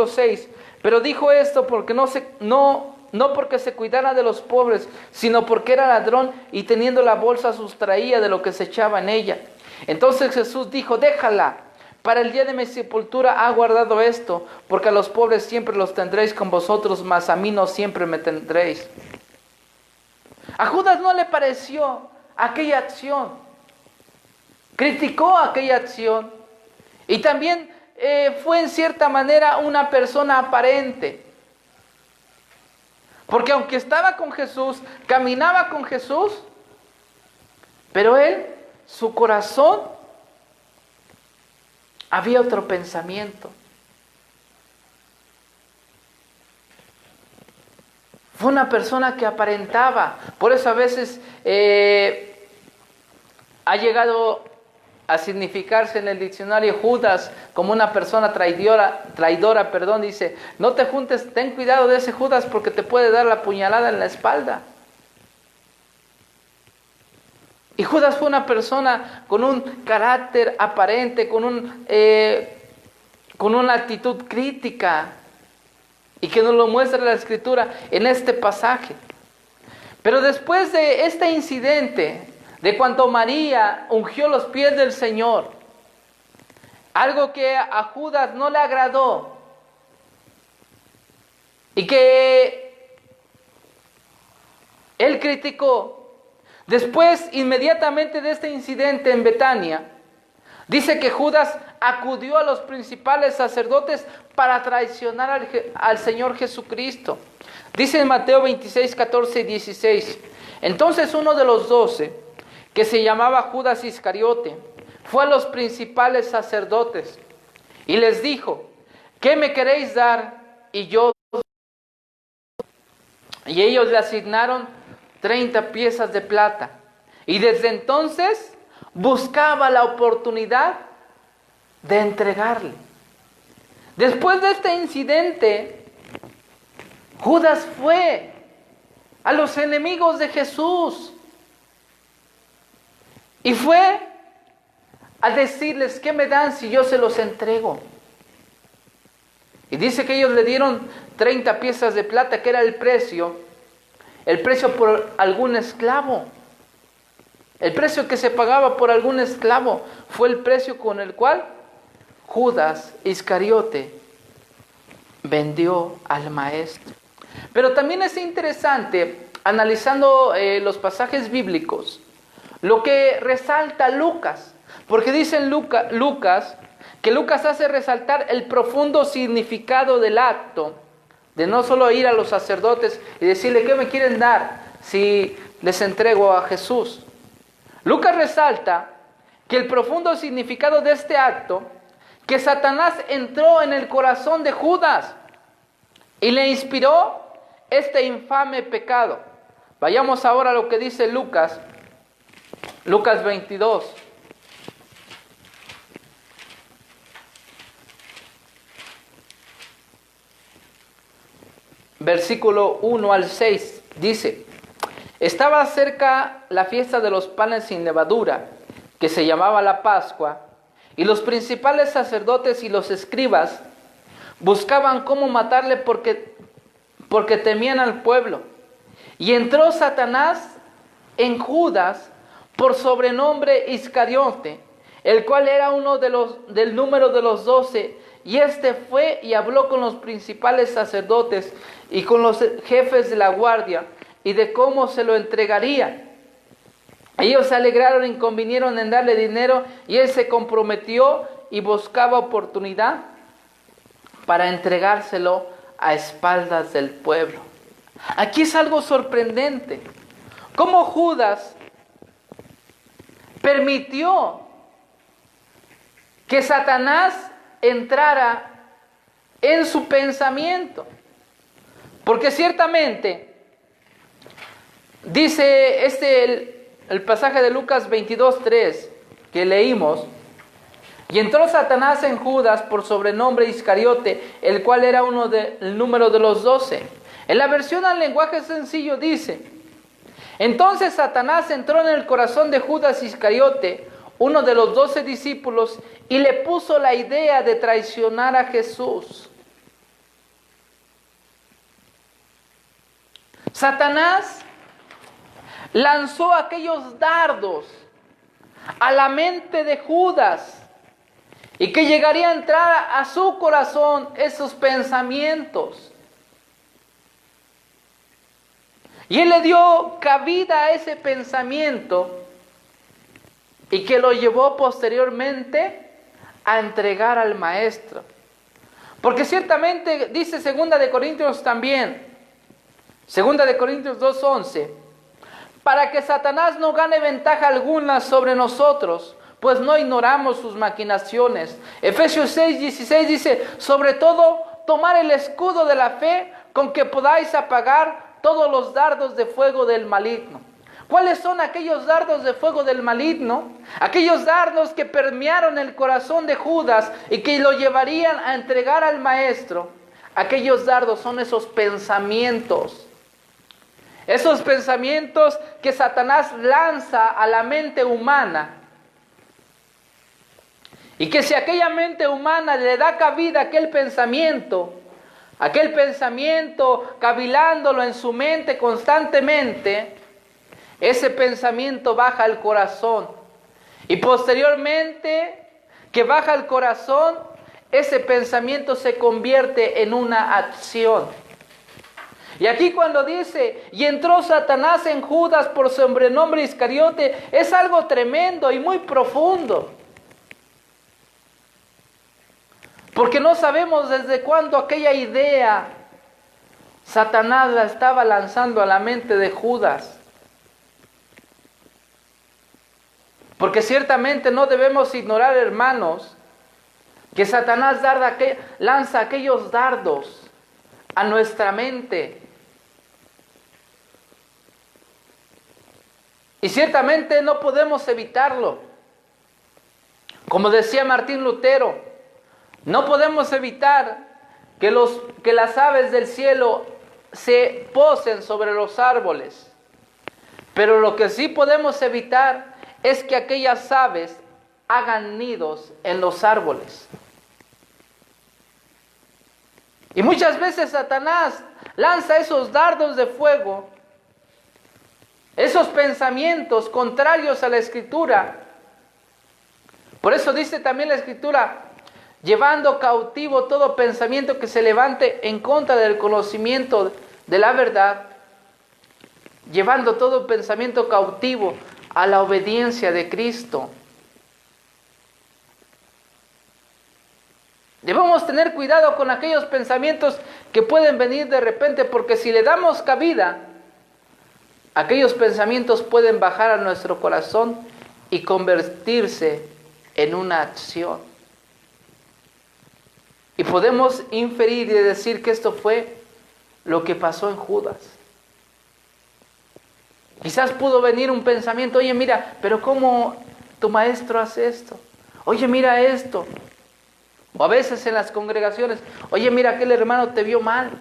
6, pero dijo esto porque no porque se cuidara de los pobres, sino porque era ladrón y teniendo la bolsa sustraía de lo que se echaba en ella. Entonces Jesús dijo, déjala, para el día de mi sepultura ha guardado esto, porque a los pobres siempre los tendréis con vosotros, mas a mí no siempre me tendréis. A Judas no le pareció aquella acción, criticó aquella acción y también fue en cierta manera una persona aparente. Porque aunque estaba con Jesús, caminaba con Jesús, pero él, su corazón, había otro pensamiento. Fue una persona que aparentaba. Por eso a veces ha llegado a significarse en el diccionario Judas como una persona traidora, dice, no te juntes, ten cuidado de ese Judas porque te puede dar la puñalada en la espalda. Y Judas fue una persona con un carácter aparente, con una actitud crítica, y que nos lo muestra la Escritura en este pasaje. Pero después de este incidente, de cuando María ungió los pies del Señor, algo que a Judas no le agradó, y que él criticó. Después, inmediatamente de este incidente en Betania, dice que Judas acudió a los principales sacerdotes para traicionar al Señor Jesucristo. Dice en Mateo 26, 14 y 16, entonces uno de los 12, que se llamaba Judas Iscariote, fue a los principales sacerdotes y les dijo, ¿qué me queréis dar? Y ellos le asignaron 30 piezas de plata. Y desde entonces buscaba la oportunidad de entregarle. Después de este incidente, Judas fue a los enemigos de Jesús y fue a decirles, ¿qué me dan si yo se los entrego? Y dice que ellos le dieron 30 piezas de plata, que era el precio por algún esclavo. El precio que se pagaba por algún esclavo fue el precio con el cual Judas Iscariote vendió al maestro. Pero también es interesante, analizando los pasajes bíblicos, lo que resalta Lucas. Porque dice en Lucas que Lucas hace resaltar el profundo significado del acto de no solo ir a los sacerdotes y decirle, ¿qué me quieren dar si les entrego a Jesús? Lucas resalta que el profundo significado de este acto, que Satanás entró en el corazón de Judas y le inspiró este infame pecado. Vayamos ahora a lo que dice Lucas 22. Versículo 1 al 6 dice, estaba cerca la fiesta de los panes sin levadura, que se llamaba la Pascua, y los principales sacerdotes y los escribas buscaban cómo matarle porque temían al pueblo. Y entró Satanás en Judas, por sobrenombre Iscariote, el cual era uno del número de los 12, y este fue y habló con los principales sacerdotes y con los jefes de la guardia, y de cómo se lo entregaría. Ellos se alegraron y convinieron en darle dinero, y él se comprometió y buscaba oportunidad para entregárselo a espaldas del pueblo. Aquí es algo sorprendente. Cómo Judas permitió que Satanás entrara en su pensamiento. Porque ciertamente, dice el pasaje de Lucas 22:3, que leímos. Y entró Satanás en Judas por sobrenombre Iscariote, el cual era el número de los 12. En la versión al lenguaje sencillo dice: entonces Satanás entró en el corazón de Judas Iscariote, uno de los 12 discípulos, y le puso la idea de traicionar a Jesús. Satanás lanzó aquellos dardos a la mente de Judas y que llegaría a entrar a su corazón esos pensamientos. Y él le dio cabida a ese pensamiento y que lo llevó posteriormente a entregar al maestro. Porque ciertamente dice 2 de Corintios también, 2 de Corintios 2:11, para que Satanás no gane ventaja alguna sobre nosotros, pues no ignoramos sus maquinaciones. Efesios 6:16 dice: sobre todo, tomar el escudo de la fe con que podáis apagar todos los dardos de fuego del maligno. ¿Cuáles son aquellos dardos de fuego del maligno? Aquellos dardos que permearon el corazón de Judas y que lo llevarían a entregar al maestro. Aquellos dardos son esos pensamientos. Esos pensamientos que Satanás lanza a la mente humana. Y que si aquella mente humana le da cabida a aquel pensamiento cavilándolo en su mente constantemente, ese pensamiento baja al corazón. Y posteriormente que baja al corazón, ese pensamiento se convierte en una acción. Y aquí cuando dice, y entró Satanás en Judas por sobrenombre Iscariote, es algo tremendo y muy profundo. Porque no sabemos desde cuándo aquella idea Satanás la estaba lanzando a la mente de Judas. Porque ciertamente no debemos ignorar, hermanos, que Satanás lanza aquellos dardos a nuestra mente. Y ciertamente no podemos evitarlo. Como decía Martín Lutero, no podemos evitar que las aves del cielo se posen sobre los árboles. Pero lo que sí podemos evitar es que aquellas aves hagan nidos en los árboles. Y muchas veces Satanás lanza esos dardos de fuego, esos pensamientos contrarios a la Escritura. Por eso dice también la Escritura: llevando cautivo todo pensamiento que se levante en contra del conocimiento de la verdad, llevando todo pensamiento cautivo a la obediencia de Cristo. Debemos tener cuidado con aquellos pensamientos que pueden venir de repente, porque si le damos cabida, aquellos pensamientos pueden bajar a nuestro corazón y convertirse en una acción. Y podemos inferir y decir que esto fue lo que pasó en Judas. Quizás pudo venir un pensamiento: oye, mira, pero ¿cómo tu maestro hace esto? Oye, mira esto. O a veces en las congregaciones: oye, mira, aquel hermano te vio mal.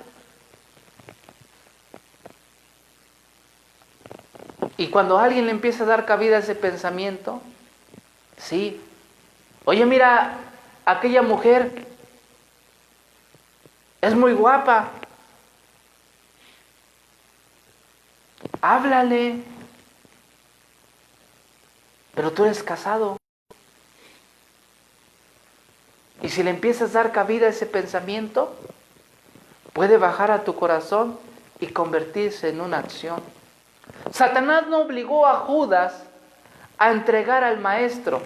Y cuando alguien le empieza a dar cabida a ese pensamiento, sí. Oye, mira, aquella mujer es muy guapa. Háblale. Pero tú eres casado. Y si le empiezas a dar cabida a ese pensamiento, puede bajar a tu corazón y convertirse en una acción. Satanás no obligó a Judas a entregar al maestro.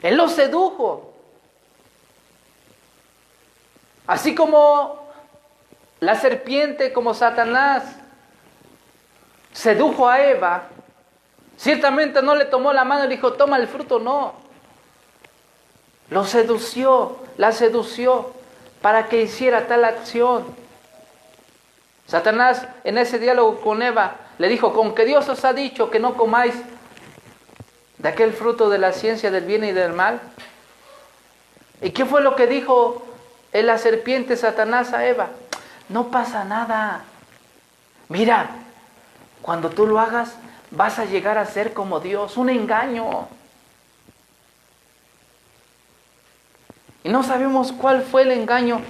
Él lo sedujo. Así como la serpiente, como Satanás sedujo a Eva, ciertamente no le tomó la mano y le dijo: toma el fruto, no. Lo sedució, la sedució para que hiciera tal acción. Satanás en ese diálogo con Eva le dijo: con que Dios os ha dicho que no comáis de aquel fruto de la ciencia del bien y del mal. ¿Y qué fue lo que dijo la serpiente Satanás a Eva? No pasa nada. Mira, cuando tú lo hagas, vas a llegar a ser como Dios. Un engaño. Y no sabemos cuál fue el engaño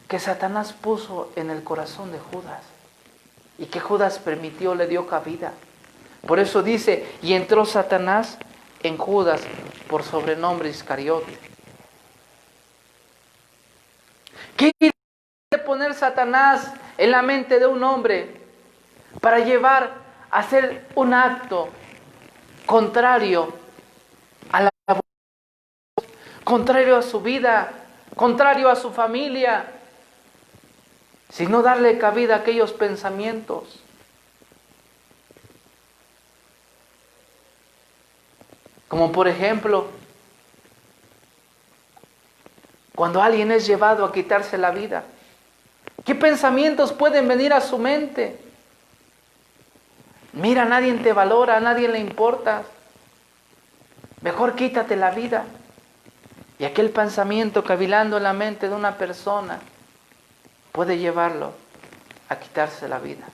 que Satanás puso en el corazón de Judas. Y que Judas permitió, le dio cabida. Por eso dice, y entró Satanás en Judas, por sobrenombre Iscariote. ¿Qué quiere poner Satanás en la mente de un hombre para llevar a hacer un acto contrario a la voz, contrario a su vida, contrario a su familia, sino darle cabida a aquellos pensamientos? Como por ejemplo, cuando alguien es llevado a quitarse la vida, ¿qué pensamientos pueden venir a su mente? Mira, nadie te valora, a nadie le importa. Mejor quítate la vida. Y aquel pensamiento cavilando en la mente de una persona puede llevarlo a quitarse la vida.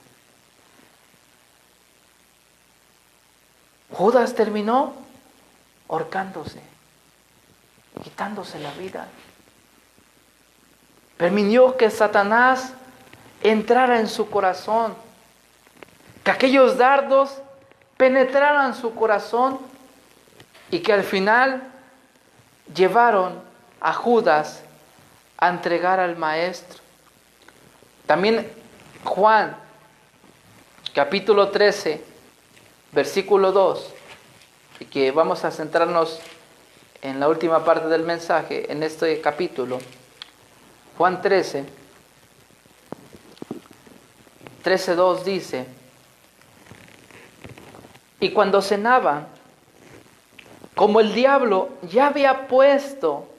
Judas terminó ahorcándose, quitándose la vida. Permitió que Satanás entrara en su corazón, que aquellos dardos penetraran su corazón y que al final llevaron a Judas a entregar al Maestro. También Juan, capítulo 13, versículo 2, y que vamos a centrarnos en la última parte del mensaje, en este capítulo. Juan 13:2 dice, y cuando cenaban, como el diablo ya había puesto,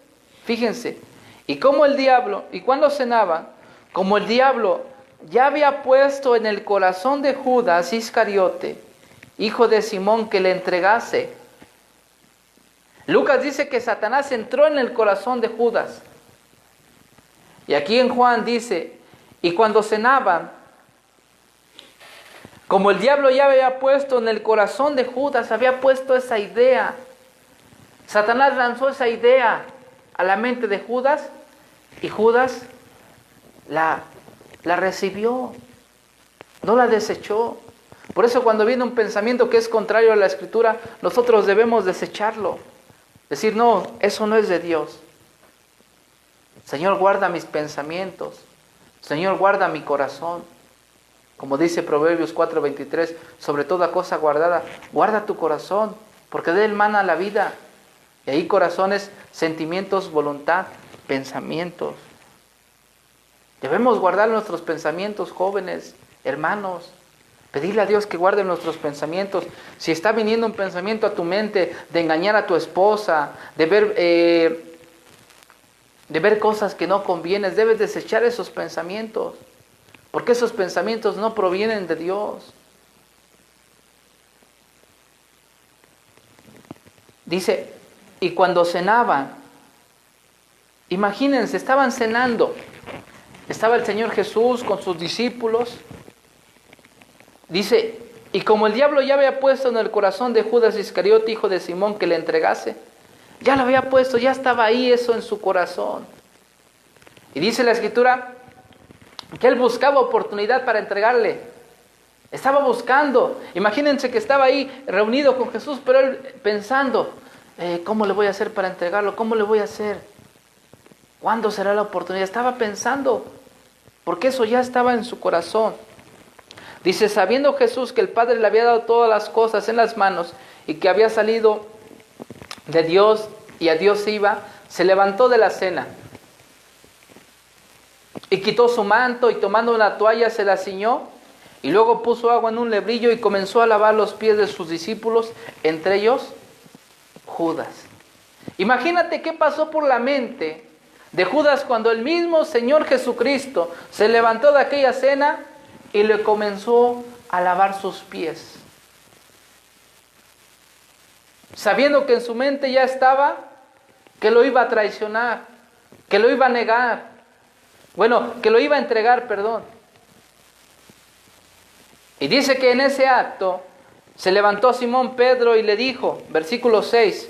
fíjense, y cuando cenaban, como el diablo ya había puesto en el corazón de Judas Iscariote, hijo de Simón, que le entregase. Lucas dice que Satanás entró en el corazón de Judas. Y aquí en Juan dice, y cuando cenaban, como el diablo ya había puesto en el corazón de Judas, había puesto esa idea. Satanás lanzó esa idea a la mente de Judas y Judas la recibió, no la desechó. Por eso cuando viene un pensamiento que es contrario a la Escritura, nosotros debemos desecharlo. Decir, no, eso no es de Dios. Señor, guarda mis pensamientos. Señor, guarda mi corazón. Como dice Proverbios 4:23, sobre toda cosa guardada, guarda tu corazón, porque de él mana la vida. Y ahí corazones, sentimientos, voluntad, pensamientos. Debemos guardar nuestros pensamientos, jóvenes, hermanos. Pedirle a Dios que guarde nuestros pensamientos. Si está viniendo un pensamiento a tu mente de engañar a tu esposa, de ver cosas que no convienen, debes desechar esos pensamientos. Porque esos pensamientos no provienen de Dios. Dice, y cuando cenaban, imagínense, estaban cenando. Estaba el Señor Jesús con sus discípulos. Dice, y como el diablo ya había puesto en el corazón de Judas Iscariote, hijo de Simón, que le entregase, ya lo había puesto, ya estaba ahí eso en su corazón. Y dice la Escritura que él buscaba oportunidad para entregarle. Estaba buscando. Imagínense que estaba ahí reunido con Jesús, pero él pensando, ¿cómo le voy a hacer para entregarlo? ¿Cómo le voy a hacer? ¿Cuándo será la oportunidad? Estaba pensando, porque eso ya estaba en su corazón. Dice, sabiendo Jesús que el Padre le había dado todas las cosas en las manos y que había salido de Dios y a Dios iba, se levantó de la cena y quitó su manto y tomando una toalla se la ciñó y luego puso agua en un lebrillo y comenzó a lavar los pies de sus discípulos, entre ellos Judas. Imagínate qué pasó por la mente de Judas cuando el mismo Señor Jesucristo se levantó de aquella cena y le comenzó a lavar sus pies. sabiendo que en su mente ya estaba que lo iba a traicionar, que lo iba a negar, bueno, que lo iba a entregar, perdón. Y dice que en ese acto se levantó Simón Pedro y le dijo, versículo 6,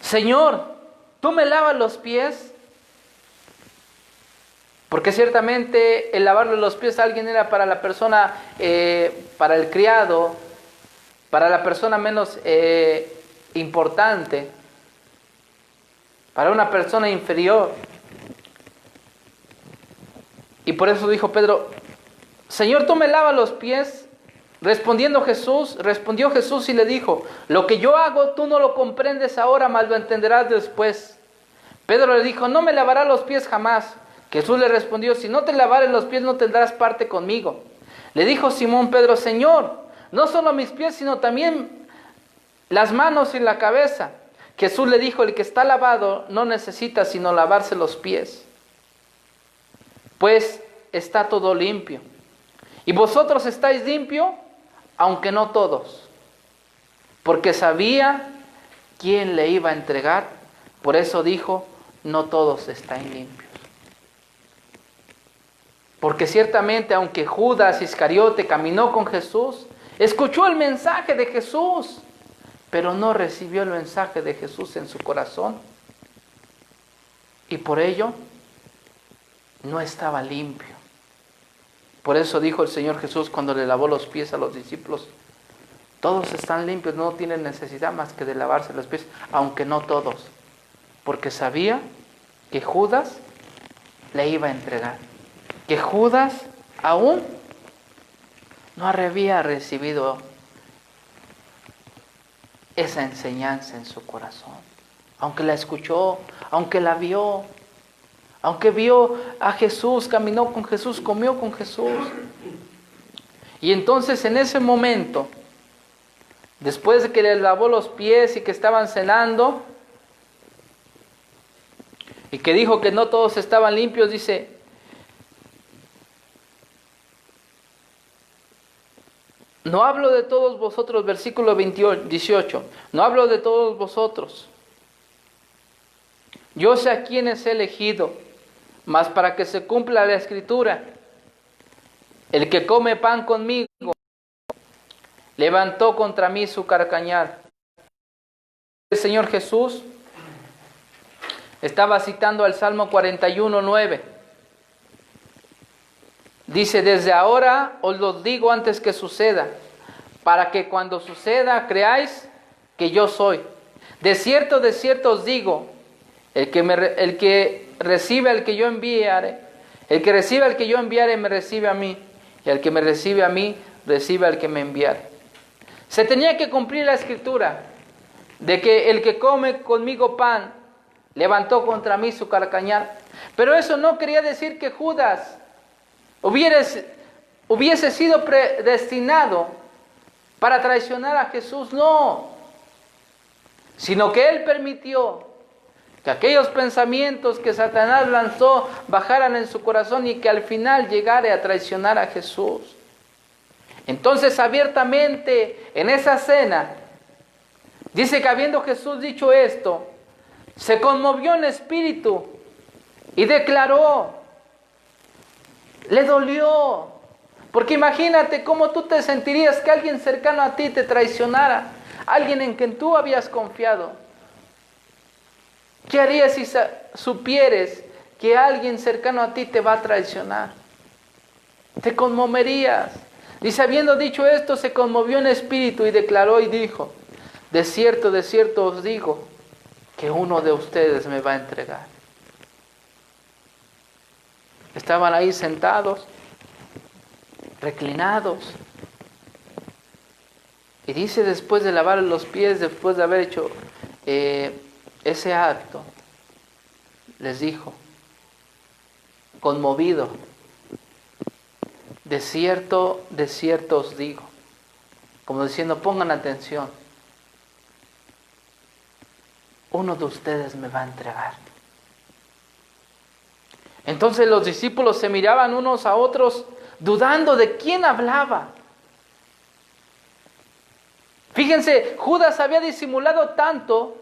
Señor, ¿tú me lavas los pies? Porque ciertamente el lavarle los pies a alguien era para la persona, para el criado, para la persona menos importante, para una persona inferior. Y por eso dijo Pedro, Señor, ¿tú me lavas los pies? Respondió Jesús y le dijo, lo que yo hago tú no lo comprendes ahora, mas lo entenderás después. Pedro le dijo, no me lavarás los pies jamás. Jesús le respondió, si no te lavares los pies no tendrás parte conmigo. Le dijo Simón Pedro, Señor, no solo mis pies, sino también las manos y la cabeza. Jesús le dijo, el que está lavado no necesita sino lavarse los pies, pues está todo limpio. Y vosotros estáis limpios, aunque no todos, porque sabía quién le iba a entregar, por eso dijo, no todos están limpios. Porque ciertamente, aunque Judas Iscariote caminó con Jesús, escuchó el mensaje de Jesús, pero no recibió el mensaje de Jesús en su corazón. Y por ello, no estaba limpio. Por eso dijo el Señor Jesús cuando le lavó los pies a los discípulos, todos están limpios, no tienen necesidad más que de lavarse los pies, aunque no todos. Porque sabía que Judas le iba a entregar. Que Judas aún no había recibido esa enseñanza en su corazón. Aunque la escuchó, aunque la vio, aunque vio a Jesús, caminó con Jesús, comió con Jesús. Y entonces en ese momento, después de que le lavó los pies y que estaban cenando, y que dijo que no todos estaban limpios, dice, no hablo de todos vosotros, versículo 18, no hablo de todos vosotros. Yo sé a quienes he elegido, mas para que se cumpla la escritura, el que come pan conmigo, levantó contra mí su carcañal. El Señor Jesús estaba citando al Salmo 41:9. Dice, desde ahora os lo digo antes que suceda, para que cuando suceda creáis que yo soy. De cierto os digo, el que recibe al que yo enviare, el que recibe al que yo enviare me recibe a mí, y el que me recibe a mí, recibe al que me enviare. Se tenía que cumplir la escritura, de que el que come conmigo pan, levantó contra mí su carcañal. Pero eso no quería decir que Judas hubiese sido predestinado para traicionar a Jesús, no, sino que él permitió que aquellos pensamientos que Satanás lanzó bajaran en su corazón y que al final llegara a traicionar a Jesús. Entonces abiertamente en esa cena, dice que habiendo Jesús dicho esto, se conmovió en espíritu y declaró, le dolió, porque imagínate cómo tú te sentirías que alguien cercano a ti te traicionara, alguien en quien tú habías confiado. ¿Qué harías si supieres que alguien cercano a ti te va a traicionar? Te conmoverías. Dice, habiendo dicho esto, se conmovió en espíritu y declaró y dijo, de cierto os digo, que uno de ustedes me va a entregar. Estaban ahí sentados, reclinados. Y dice, después de lavar los pies, después de haber hecho ese acto, les dijo, conmovido, de cierto os digo, como diciendo, pongan atención, uno de ustedes me va a entregar. Entonces los discípulos se miraban unos a otros, dudando de quién hablaba. Fíjense, Judas había disimulado tanto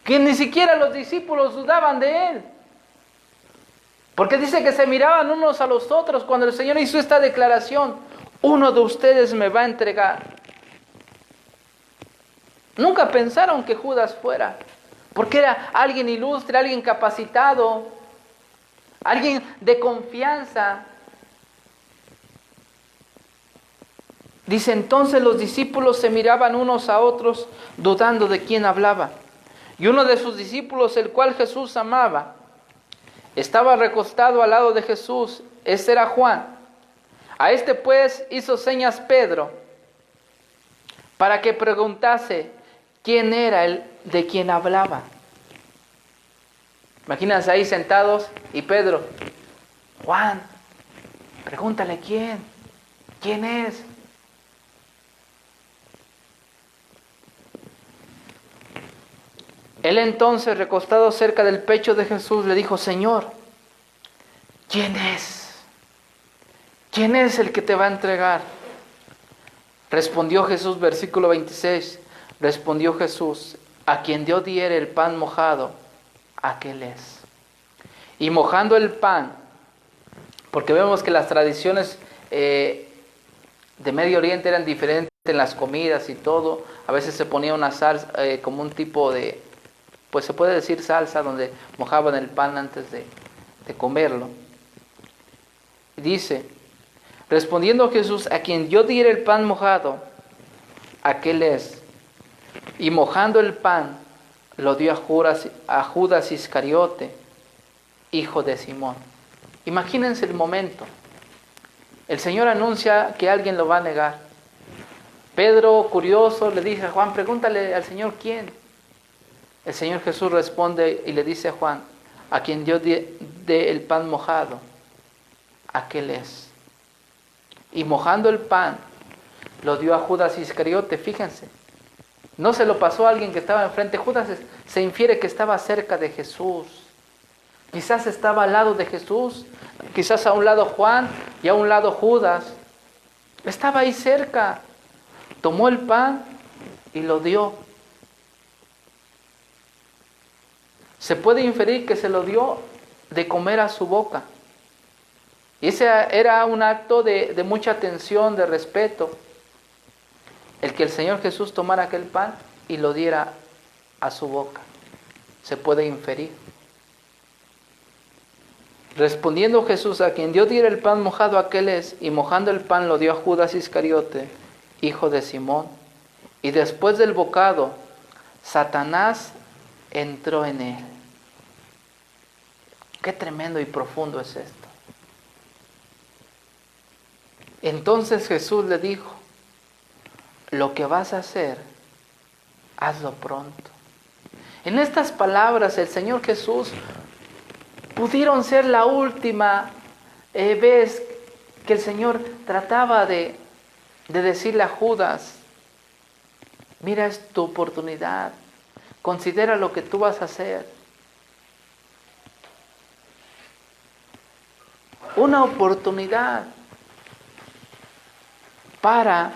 que ni siquiera los discípulos dudaban de él. Porque dice que se miraban unos a los otros cuando el Señor hizo esta declaración: uno de ustedes me va a entregar. Nunca pensaron que Judas fuera, porque era alguien ilustre, alguien capacitado, alguien de confianza. Dice, entonces los discípulos se miraban unos a otros, dudando de quién hablaba. Y uno de sus discípulos, el cual Jesús amaba, estaba recostado al lado de Jesús. Este era Juan. A este pues hizo señas Pedro, para que preguntase quién era el de quien hablaba. Imagínense ahí sentados y Pedro: Juan, pregúntale quién es. Él entonces, recostado cerca del pecho de Jesús, le dijo: Señor, ¿quién es? ¿Quién es el que te va a entregar? Respondió Jesús, versículo 26, respondió Jesús: a quien yo diere el pan mojado, aquel es. Y mojando el pan, porque vemos que las tradiciones de Medio Oriente eran diferentes en las comidas y todo. A veces se ponía una salsa, como un tipo de, pues se puede decir salsa, donde mojaban el pan antes de comerlo. Y dice, respondiendo Jesús: a quien yo diere el pan mojado, aquel es. Y mojando el pan, lo dio a Judas Iscariote, hijo de Simón. Imagínense el momento. El Señor anuncia que alguien lo va a negar. Pedro, curioso, le dice a Juan: pregúntale al Señor quién. El Señor Jesús responde y le dice a Juan: a quien yo dé el pan mojado, aquel es. Y mojando el pan, lo dio a Judas Iscariote. Fíjense, no se lo pasó a alguien que estaba enfrente. Judas se infiere que estaba cerca de Jesús. Quizás estaba al lado de Jesús, quizás a un lado Juan y a un lado Judas. Estaba ahí cerca. Tomó el pan y lo dio. Se puede inferir que se lo dio de comer a su boca. Y ese era un acto de mucha atención, de respeto. El que el Señor Jesús tomara aquel pan y lo diera a su boca. Se puede inferir. Respondiendo Jesús: a quien yo diera el pan mojado, aquel es. Y mojando el pan lo dio a Judas Iscariote, hijo de Simón. Y después del bocado, Satanás entró en él. Qué tremendo y profundo es esto. Entonces Jesús le dijo: lo que vas a hacer, hazlo pronto. En estas palabras el Señor Jesús pudieron ser la última vez que el Señor trataba de decirle a Judas: mira, es tu oportunidad, considera lo que tú vas a hacer. Una oportunidad para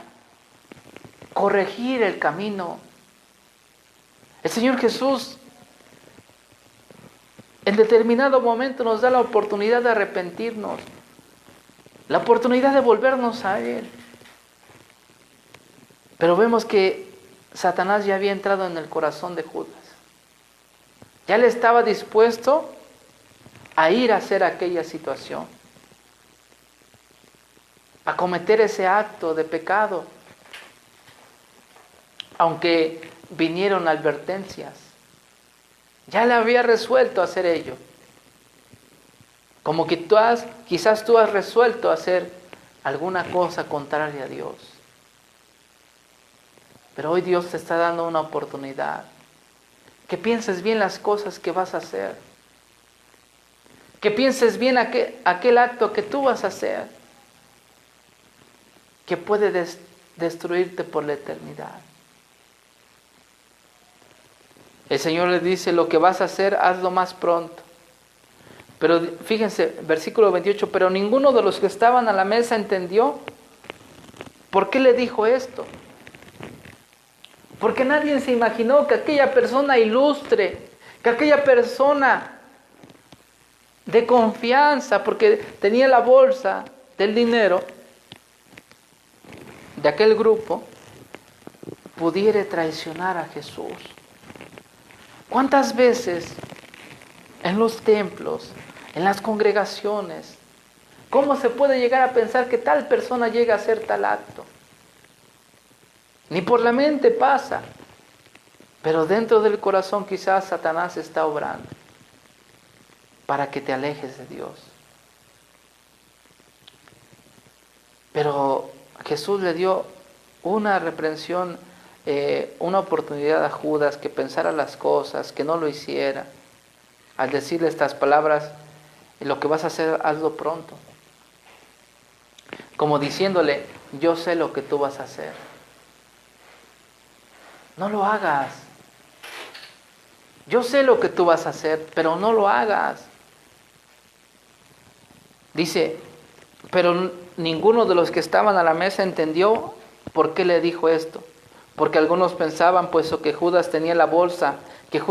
corregir el camino. El Señor Jesús en determinado momento nos da la oportunidad de arrepentirnos, la oportunidad de volvernos a Él. Pero vemos que Satanás ya había entrado en el corazón de Judas. Ya le estaba dispuesto a ir a hacer aquella situación, a cometer ese acto de pecado. Aunque vinieron advertencias, ya le había resuelto hacer ello. Como que quizás tú has resuelto hacer alguna cosa contraria a Dios. Pero hoy Dios te está dando una oportunidad. Que pienses bien las cosas que vas a hacer. Que pienses bien aquel acto que tú vas a hacer, que puede destruirte por la eternidad. El Señor le dice: lo que vas a hacer, hazlo más pronto. Pero fíjense, versículo 28, pero ninguno de los que estaban a la mesa entendió por qué le dijo esto. Porque nadie se imaginó que aquella persona ilustre, que aquella persona de confianza, porque tenía la bolsa del dinero de aquel grupo, pudiera traicionar a Jesús. ¿Cuántas veces en los templos, en las congregaciones, cómo se puede llegar a pensar que tal persona llega a hacer tal acto? Ni por la mente pasa, pero dentro del corazón quizás Satanás está obrando para que te alejes de Dios. Pero Jesús le dio una reprensión, una oportunidad a Judas que pensara las cosas, que no lo hiciera. Al decirle estas palabras, lo que vas a hacer, hazlo pronto. Como diciéndole, yo sé lo que tú vas a hacer. No lo hagas. Yo sé lo que tú vas a hacer, pero no lo hagas. Dice, pero ninguno de los que estaban a la mesa entendió por qué le dijo esto. Porque algunos pensaban, puesto que Judas tenía la bolsa, que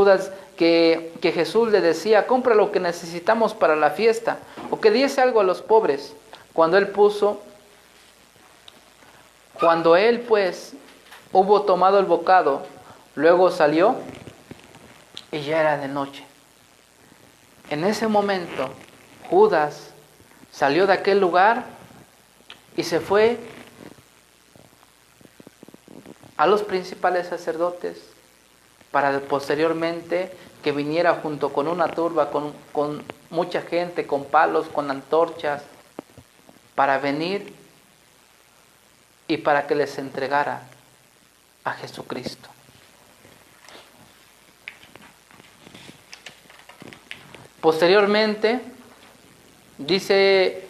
Jesús le decía, compra lo que necesitamos para la fiesta, o que diese algo a los pobres. Cuando él pues hubo tomado el bocado, luego salió y ya era de noche. En ese momento, Judas salió de aquel lugar y se fue a los principales sacerdotes para posteriormente que viniera junto con una turba, con mucha gente, con palos, con antorchas, para venir y para que les entregara a Jesucristo. Posteriormente, dice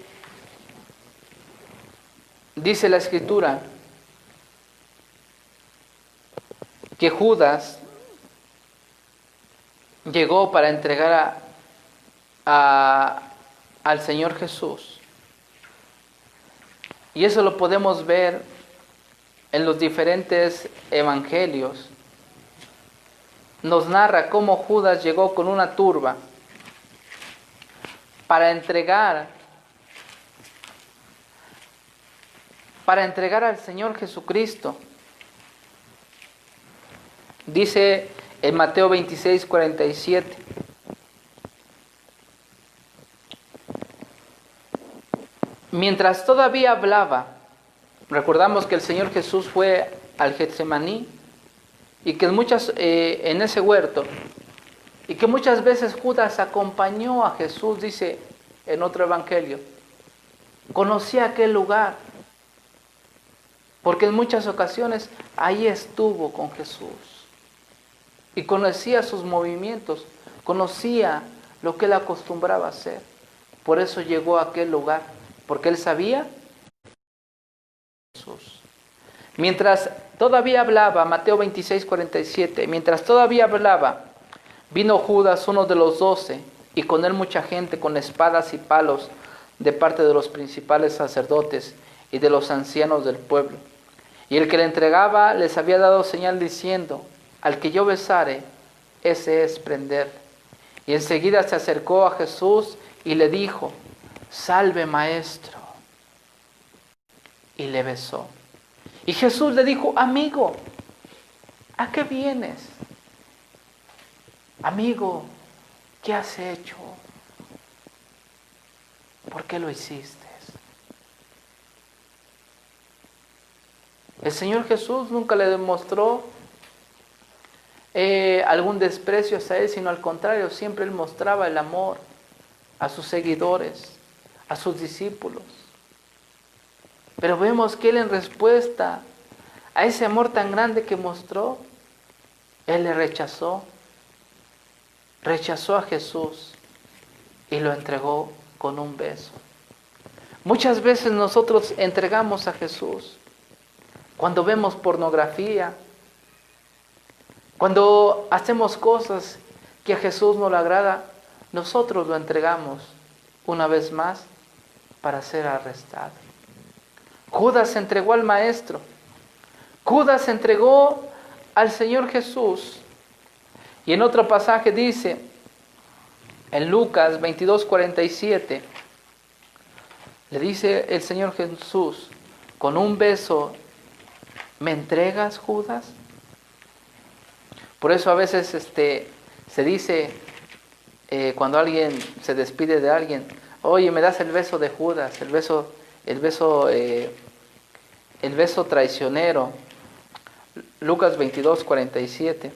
la Escritura que Judas llegó para entregar al Señor Jesús. Y eso lo podemos ver en los diferentes evangelios. Nos narra cómo Judas llegó con una turba para entregar al Señor Jesucristo. Dice en Mateo 26, 47. Mientras todavía hablaba, recordamos que el Señor Jesús fue al Getsemaní y que en ese huerto, y que muchas veces Judas acompañó a Jesús, dice en otro evangelio. Conocía aquel lugar, porque en muchas ocasiones ahí estuvo con Jesús. Y conocía sus movimientos, conocía lo que él acostumbraba a hacer. Por eso llegó a aquel lugar, porque él sabía Jesús. Mientras todavía hablaba, Mateo 26, 47, mientras todavía hablaba, vino Judas, uno de los 12, y con él mucha gente con espadas y palos de parte de los principales sacerdotes y de los ancianos del pueblo. Y el que le entregaba les había dado señal diciendo, al que yo besare, ese es prender. Y enseguida se acercó a Jesús y le dijo, salve maestro. Y le besó. Y Jesús le dijo, amigo, ¿a qué vienes? Amigo, ¿qué has hecho? ¿Por qué lo hiciste? El Señor Jesús nunca le demostró algún desprecio hacia él, sino al contrario, siempre él mostraba el amor a sus seguidores, a sus discípulos. Pero vemos que él, en respuesta a ese amor tan grande que mostró, él le rechazó a Jesús y lo entregó con un beso. Muchas veces nosotros entregamos a Jesús cuando vemos pornografía, cuando hacemos cosas que a Jesús no le agrada, nosotros lo entregamos una vez más para ser arrestado. Judas entregó al Maestro. Judas entregó al Señor Jesús. Y en otro pasaje dice, en Lucas 22:47, le dice el Señor Jesús, con un beso, ¿me entregas, Judas? Por eso a veces se dice, cuando alguien se despide de alguien, oye, me das el beso de Judas, el beso traicionero. Lucas 22:47.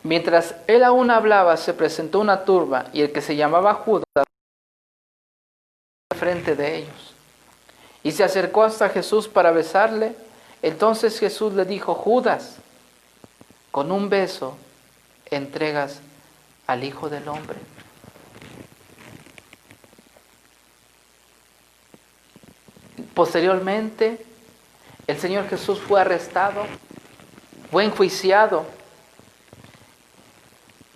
Mientras él aún hablaba, se presentó una turba, y el que se llamaba Judas frente de ellos, y se acercó hasta Jesús para besarle. Entonces Jesús le dijo, Judas, con un beso entregas al Hijo del Hombre. Posteriormente, el Señor Jesús fue arrestado, fue enjuiciado,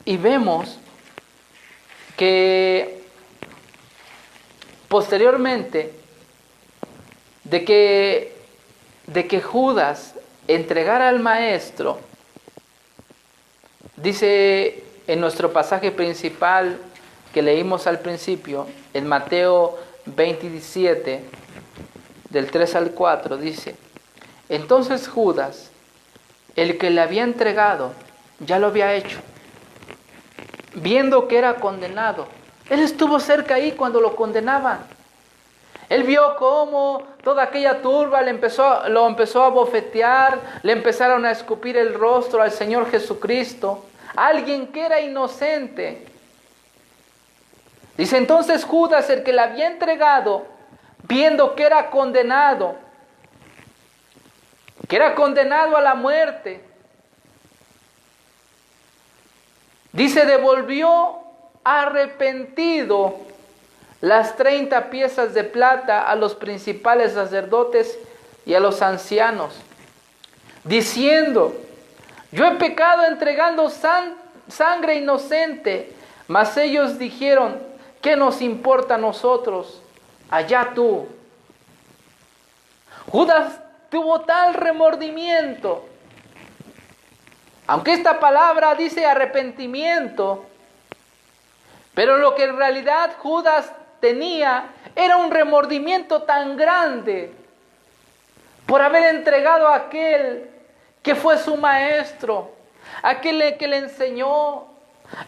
y vemos que posteriormente de que Judas entregara al Maestro, dice en nuestro pasaje principal que leímos al principio, en Mateo 27, del 3 al 4, dice, entonces Judas, el que le había entregado, ya lo había hecho, viendo que era condenado. Él estuvo cerca ahí cuando lo condenaban. Él vio cómo toda aquella turba lo empezó a bofetear, le empezaron a escupir el rostro al Señor Jesucristo, alguien que era inocente. Dice, entonces Judas, el que le había entregado, viendo que era condenado a la muerte, dice, devolvió arrepentido las 30 piezas de plata a los principales sacerdotes y a los ancianos, diciendo, yo he pecado entregando sangre inocente. Mas ellos dijeron, ¿qué nos importa a nosotros? Allá tú. Judas tuvo tal remordimiento, aunque esta palabra dice arrepentimiento, pero lo que en realidad Judas tenía era un remordimiento tan grande por haber entregado a aquel que fue su maestro, aquel que le enseñó,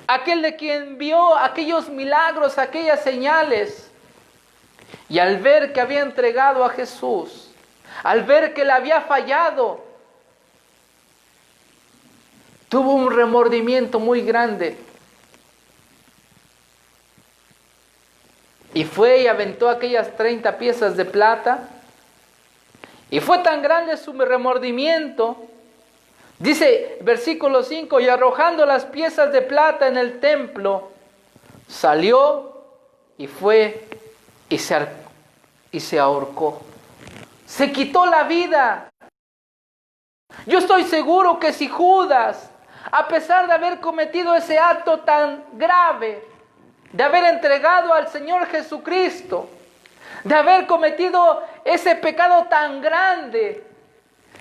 aquel de quien vio aquellos milagros, aquellas señales. Y al ver que había entregado a Jesús, al ver que le había fallado, tuvo un remordimiento muy grande. Y fue y aventó aquellas 30 piezas de plata. Y fue tan grande su remordimiento, dice versículo 5, y arrojando las piezas de plata en el templo, salió y fue y se ahorcó. Se quitó la vida. Yo estoy seguro que si Judas, a pesar de haber cometido ese acto tan grave, de haber entregado al Señor Jesucristo, de haber cometido ese pecado tan grande,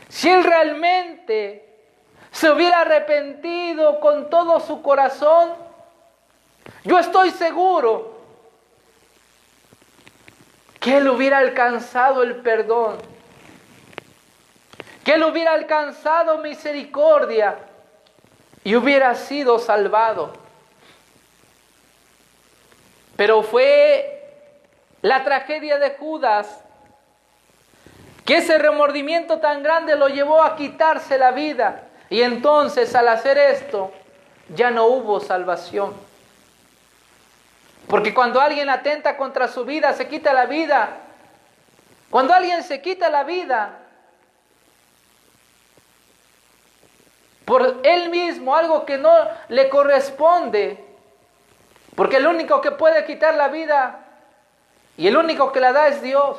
si él realmente se hubiera arrepentido con todo su corazón, yo estoy seguro que él hubiera alcanzado el perdón, que él hubiera alcanzado misericordia y hubiera sido salvado. Pero fue la tragedia de Judas que ese remordimiento tan grande lo llevó a quitarse la vida. Y entonces al hacer esto ya no hubo salvación. Porque cuando alguien atenta contra su vida, se quita la vida. Cuando alguien se quita la vida por él mismo, algo que no le corresponde, porque el único que puede quitar la vida y el único que la da es Dios.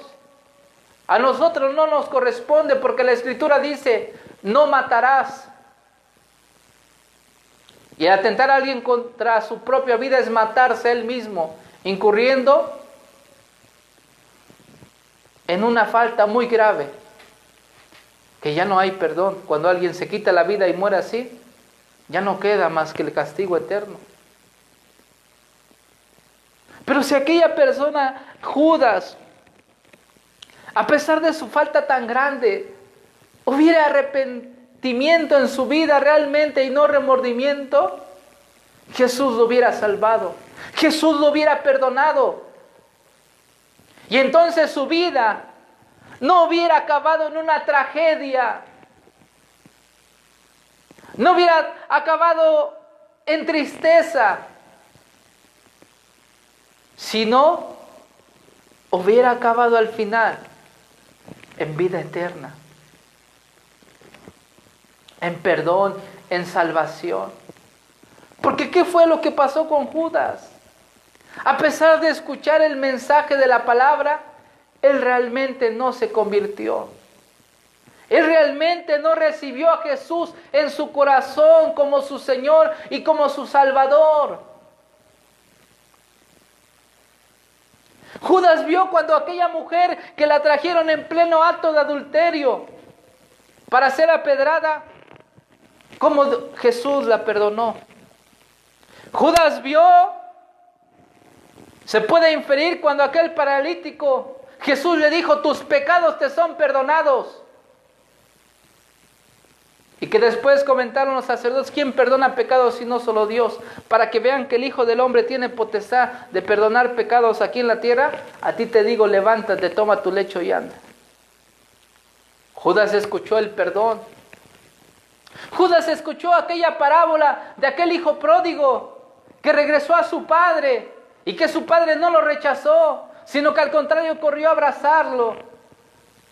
A nosotros no nos corresponde, porque la Escritura dice, no matarás. Y atentar a alguien contra su propia vida es matarse él mismo, incurriendo en una falta muy grave, que ya no hay perdón. Cuando alguien se quita la vida y muere así, ya no queda más que el castigo eterno. Pero si aquella persona, Judas, a pesar de su falta tan grande, hubiera arrepentimiento en su vida realmente y no remordimiento, Jesús lo hubiera salvado. Jesús lo hubiera perdonado. Y entonces su vida no hubiera acabado en una tragedia. No hubiera acabado en tristeza, sino hubiera acabado al final en vida eterna, en perdón, en salvación. Porque ¿qué fue lo que pasó con Judas? A pesar de escuchar el mensaje de la palabra, él realmente no se convirtió. Él realmente no recibió a Jesús en su corazón como su Señor y como su Salvador. Judas vio cuando aquella mujer que la trajeron en pleno acto de adulterio para ser apedrada, cómo Jesús la perdonó. Judas vio, se puede inferir cuando aquel paralítico, Jesús le dijo, tus pecados te son perdonados. Y que después comentaron los sacerdotes, ¿quién perdona pecados si no solo Dios? Para que vean que el Hijo del Hombre tiene potestad de perdonar pecados aquí en la tierra, a ti te digo, levántate, toma tu lecho y anda. Judas escuchó el perdón. Judas escuchó aquella parábola de aquel hijo pródigo que regresó a su padre y que su padre no lo rechazó, sino que al contrario corrió a abrazarlo.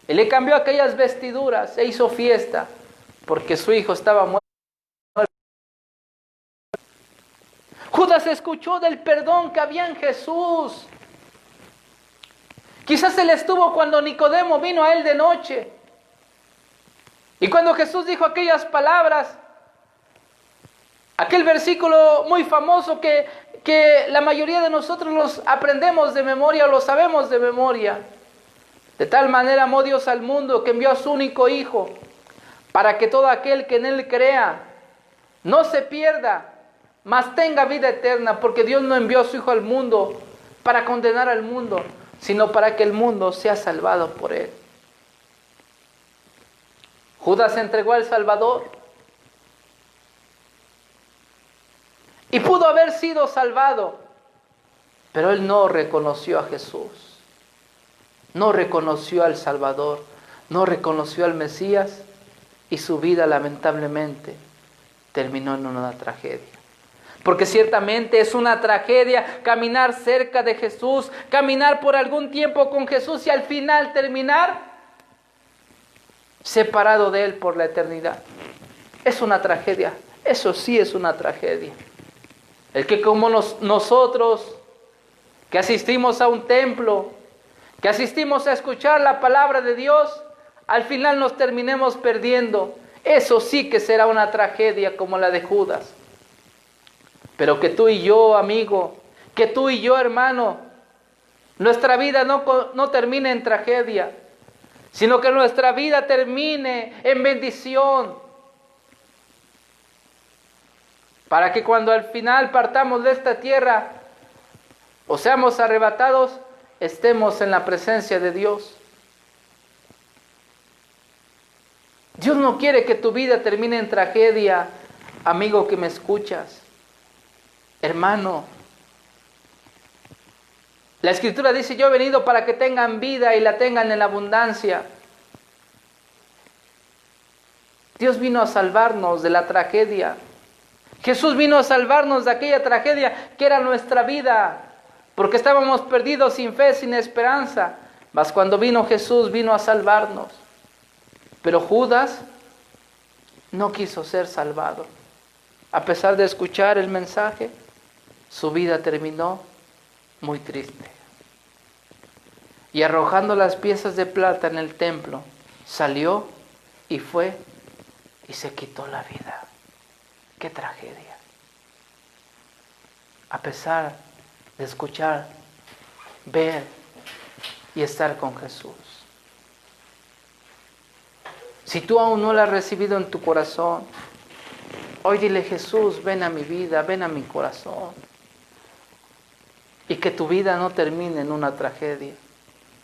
Y le cambió aquellas vestiduras e hizo fiesta porque su hijo estaba muerto. Judas escuchó del perdón que había en Jesús. Quizás él estuvo cuando Nicodemo vino a él de noche. Y cuando Jesús dijo aquellas palabras, aquel versículo muy famoso que la mayoría de nosotros los aprendemos de memoria o lo sabemos de memoria. De tal manera amó Dios al mundo que envió a su único Hijo, para que todo aquel que en Él crea no se pierda, mas tenga vida eterna, porque Dios no envió a su Hijo al mundo para condenar al mundo, sino para que el mundo sea salvado por Él. Judas se entregó al Salvador y pudo haber sido salvado, pero él no reconoció a Jesús, no reconoció al Salvador, no reconoció al Mesías, y su vida lamentablemente terminó en una tragedia. Porque ciertamente es una tragedia caminar cerca de Jesús, caminar por algún tiempo con Jesús y al final terminar separado de Él por la eternidad. Es una tragedia, eso sí es una tragedia. El que como nosotros, que asistimos a un templo, que asistimos a escuchar la palabra de Dios, al final nos terminemos perdiendo. Eso sí que será una tragedia como la de Judas. Pero que tú y yo, amigo, que tú y yo, hermano, nuestra vida no termine en tragedia, sino que nuestra vida termine en bendición. Para que cuando al final partamos de esta tierra o seamos arrebatados, estemos en la presencia de Dios. Dios no quiere que tu vida termine en tragedia, amigo que me escuchas, hermano. La Escritura dice, yo he venido para que tengan vida y la tengan en abundancia. Dios vino a salvarnos de la tragedia. Jesús vino a salvarnos de aquella tragedia que era nuestra vida, porque estábamos perdidos sin fe, sin esperanza. Mas cuando vino Jesús, vino a salvarnos. Pero Judas no quiso ser salvado. A pesar de escuchar el mensaje, su vida terminó muy triste. Y arrojando las piezas de plata en el templo, salió y fue y se quitó la vida. ¡Qué tragedia! A pesar de escuchar, ver y estar con Jesús. Si tú aún no la has recibido en tu corazón, hoy dile: Jesús, ven a mi vida, ven a mi corazón. Y que tu vida no termine en una tragedia,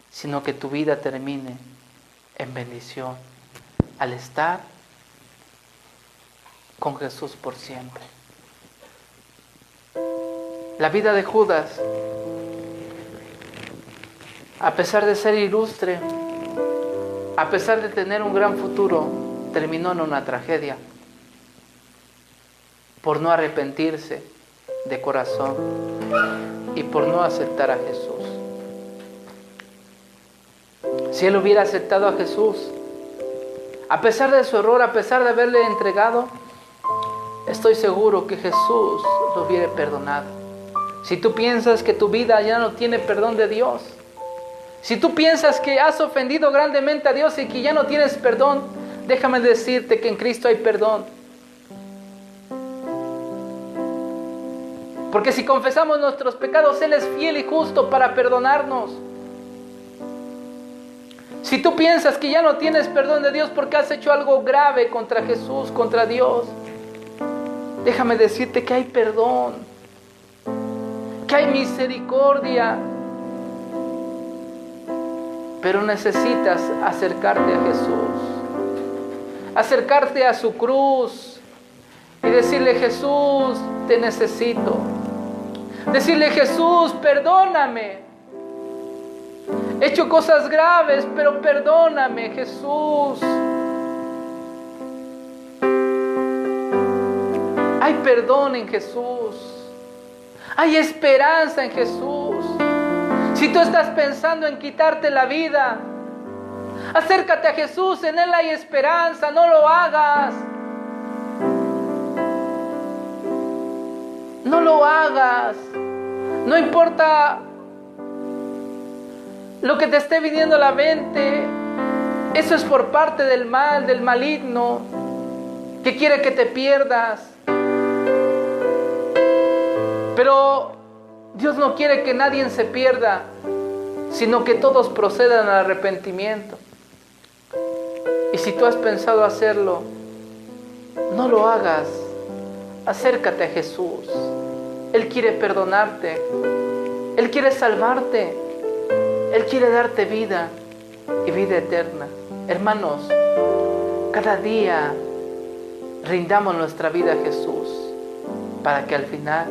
sino que tu vida termine en bendición, al estar con Jesús por siempre. La vida de Judas, a pesar de ser ilustre, a pesar de tener un gran futuro, terminó en una tragedia por no arrepentirse de corazón y por no aceptar a Jesús. Si él hubiera aceptado a Jesús, a pesar de su error, a pesar de haberle entregado, estoy seguro que Jesús lo hubiera perdonado. Si tú piensas que tu vida ya no tiene perdón de Dios, si tú piensas que has ofendido grandemente a Dios y que ya no tienes perdón, déjame decirte que en Cristo hay perdón. Porque si confesamos nuestros pecados, Él es fiel y justo para perdonarnos. Si tú piensas que ya no tienes perdón de Dios porque has hecho algo grave contra Jesús, contra Dios, déjame decirte que hay perdón, que hay misericordia. Pero necesitas acercarte a Jesús, acercarte a su cruz y decirle: Jesús, te necesito. Decirle: Jesús, perdóname. He hecho cosas graves, pero perdóname, Jesús. Hay perdón en Jesús. Hay esperanza en Jesús. Si tú estás pensando en quitarte la vida, acércate a Jesús, en Él hay esperanza, no lo hagas. No lo hagas. No importa lo que te esté viniendo a la mente, eso es por parte del mal, del maligno, que quiere que te pierdas. Pero Dios no quiere que nadie se pierda, sino que todos procedan al arrepentimiento. Y si tú has pensado hacerlo, no lo hagas. Acércate a Jesús. Él quiere perdonarte. Él quiere salvarte. Él quiere darte vida y vida eterna. Hermanos, cada día rindamos nuestra vida a Jesús para que al final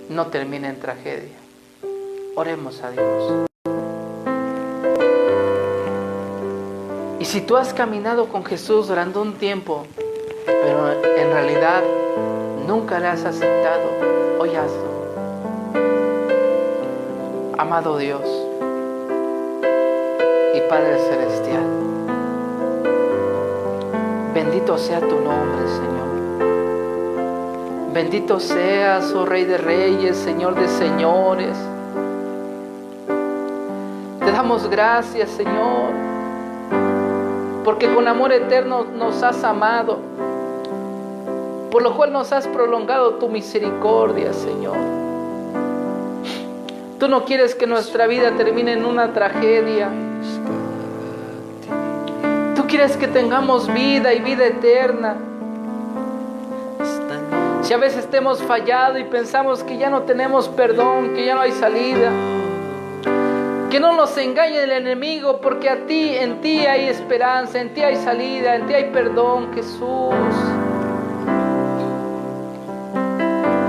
no termine en tragedia. Oremos a Dios. Y si tú has caminado con Jesús durante un tiempo, pero en realidad nunca le has aceptado, hoy hazlo. Amado Dios y Padre Celestial, bendito sea tu nombre, Señor. Bendito seas, oh Rey de Reyes, Señor de Señores. Te damos gracias, Señor, porque con amor eterno nos has amado, por lo cual nos has prolongado tu misericordia, Señor. Tú no quieres que nuestra vida termine en una tragedia. Tú quieres que tengamos vida y vida eterna. Si a veces te hemos fallado y pensamos que ya no tenemos perdón, que ya no hay salida, que no nos engañe el enemigo, porque en ti hay esperanza, en ti hay salida, en ti hay perdón, Jesús.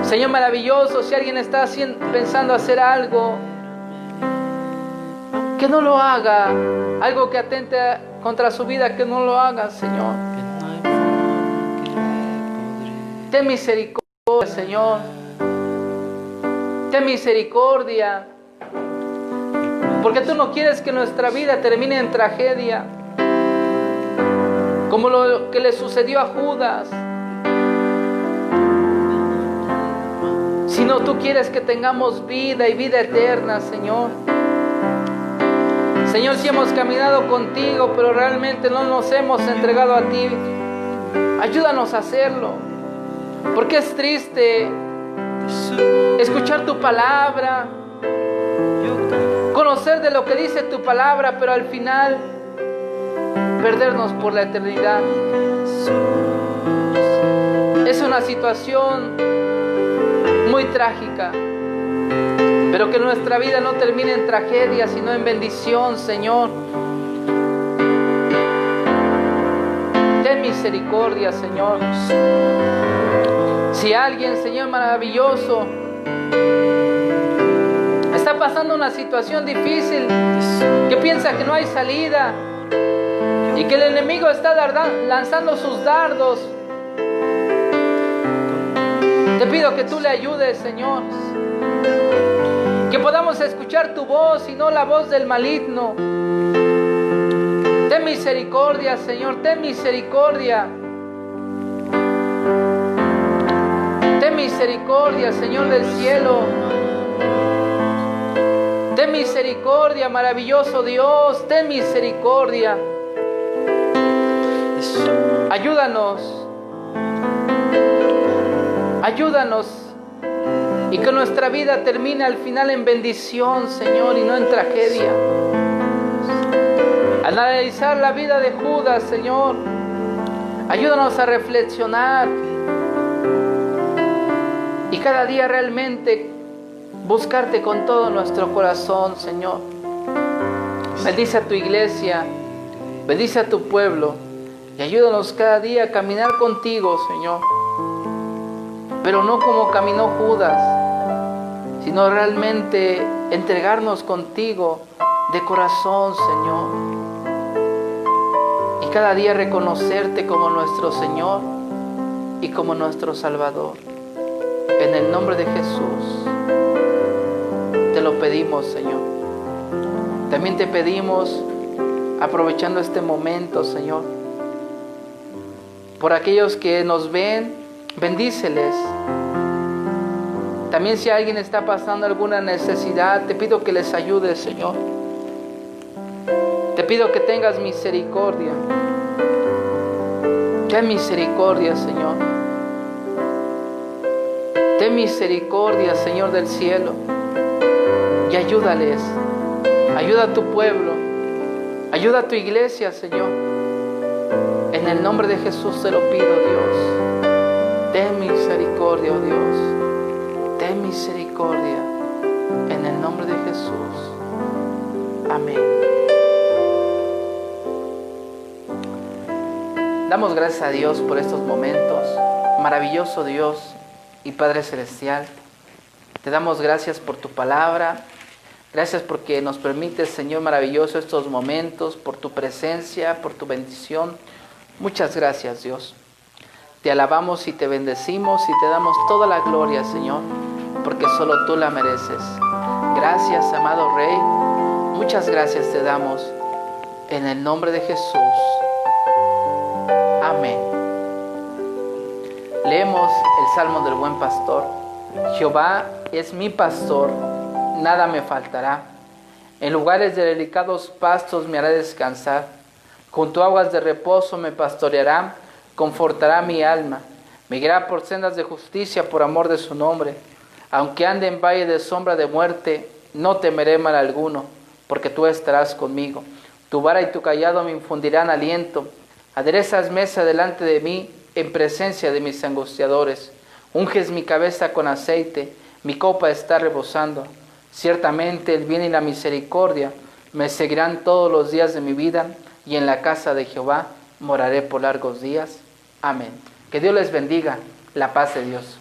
Señor maravilloso, si alguien está pensando hacer algo, que no lo haga, algo que atente contra su vida, que no lo haga, Señor. Ten misericordia, Señor. Ten misericordia. Porque tú no quieres que nuestra vida termine en tragedia, como lo que le sucedió a Judas. Sino tú quieres que tengamos vida y vida eterna, Señor. Señor, si hemos caminado contigo, pero realmente no nos hemos entregado a ti, ayúdanos a hacerlo. Porque es triste escuchar tu palabra, conocer de lo que dice tu palabra, pero al final perdernos por la eternidad. Es una situación muy trágica, pero que nuestra vida no termine en tragedia, sino en bendición, Señor. Ten misericordia, Señor. Si alguien, Señor maravilloso, está pasando una situación difícil, que piensa que no hay salida y que el enemigo está lanzando sus dardos, te pido que tú le ayudes, Señor. Que podamos escuchar tu voz y no la voz del maligno. Ten misericordia, Señor, ten misericordia. Ten misericordia, Señor del cielo. Ten misericordia, maravilloso Dios, ten misericordia. Ayúdanos. Ayúdanos. Y que nuestra vida termine al final en bendición, Señor, y no en tragedia. Al analizar la vida de Judas, Señor, ayúdanos a reflexionar y cada día realmente buscarte con todo nuestro corazón, Señor. Bendice a tu iglesia, bendice a tu pueblo y ayúdanos cada día a caminar contigo, Señor. Pero no como caminó Judas, sino realmente entregarnos contigo de corazón, Señor. Y cada día reconocerte como nuestro Señor y como nuestro Salvador. En el nombre de Jesús te lo pedimos, Señor. También te pedimos, aprovechando este momento, Señor, por aquellos que nos ven, bendíceles. También si alguien está pasando alguna necesidad, te pido que les ayudes, Señor. Te pido que tengas misericordia. Ten misericordia, Señor. Ten misericordia, Señor del cielo. Y ayúdales. Ayuda a tu pueblo. Ayuda a tu iglesia, Señor. En el nombre de Jesús te lo pido, Dios. Ten misericordia, oh Dios. Ten misericordia. En el nombre de Jesús. Amén. Damos gracias a Dios por estos momentos. Maravilloso Dios y Padre Celestial. Te damos gracias por tu palabra. Gracias porque nos permites, Señor maravilloso, estos momentos, por tu presencia, por tu bendición. Muchas gracias, Dios. Te alabamos y te bendecimos y te damos toda la gloria, Señor, porque solo tú la mereces. Gracias, amado Rey. Muchas gracias te damos en el nombre de Jesús. Amén. Leemos el Salmo del Buen Pastor. Jehová es mi pastor, nada me faltará. En lugares de delicados pastos me hará descansar. Junto a aguas de reposo me pastoreará, confortará mi alma. Me guiará por sendas de justicia por amor de su nombre. Aunque ande en valle de sombra de muerte, no temeré mal alguno, porque tú estarás conmigo. Tu vara y tu cayado me infundirán aliento. Aderezas mesa delante de mí en presencia de mis angustiadores. Unges mi cabeza con aceite, mi copa está rebosando. Ciertamente el bien y la misericordia me seguirán todos los días de mi vida, y en la casa de Jehová moraré por largos días. Amén. Que Dios les bendiga. La paz de Dios.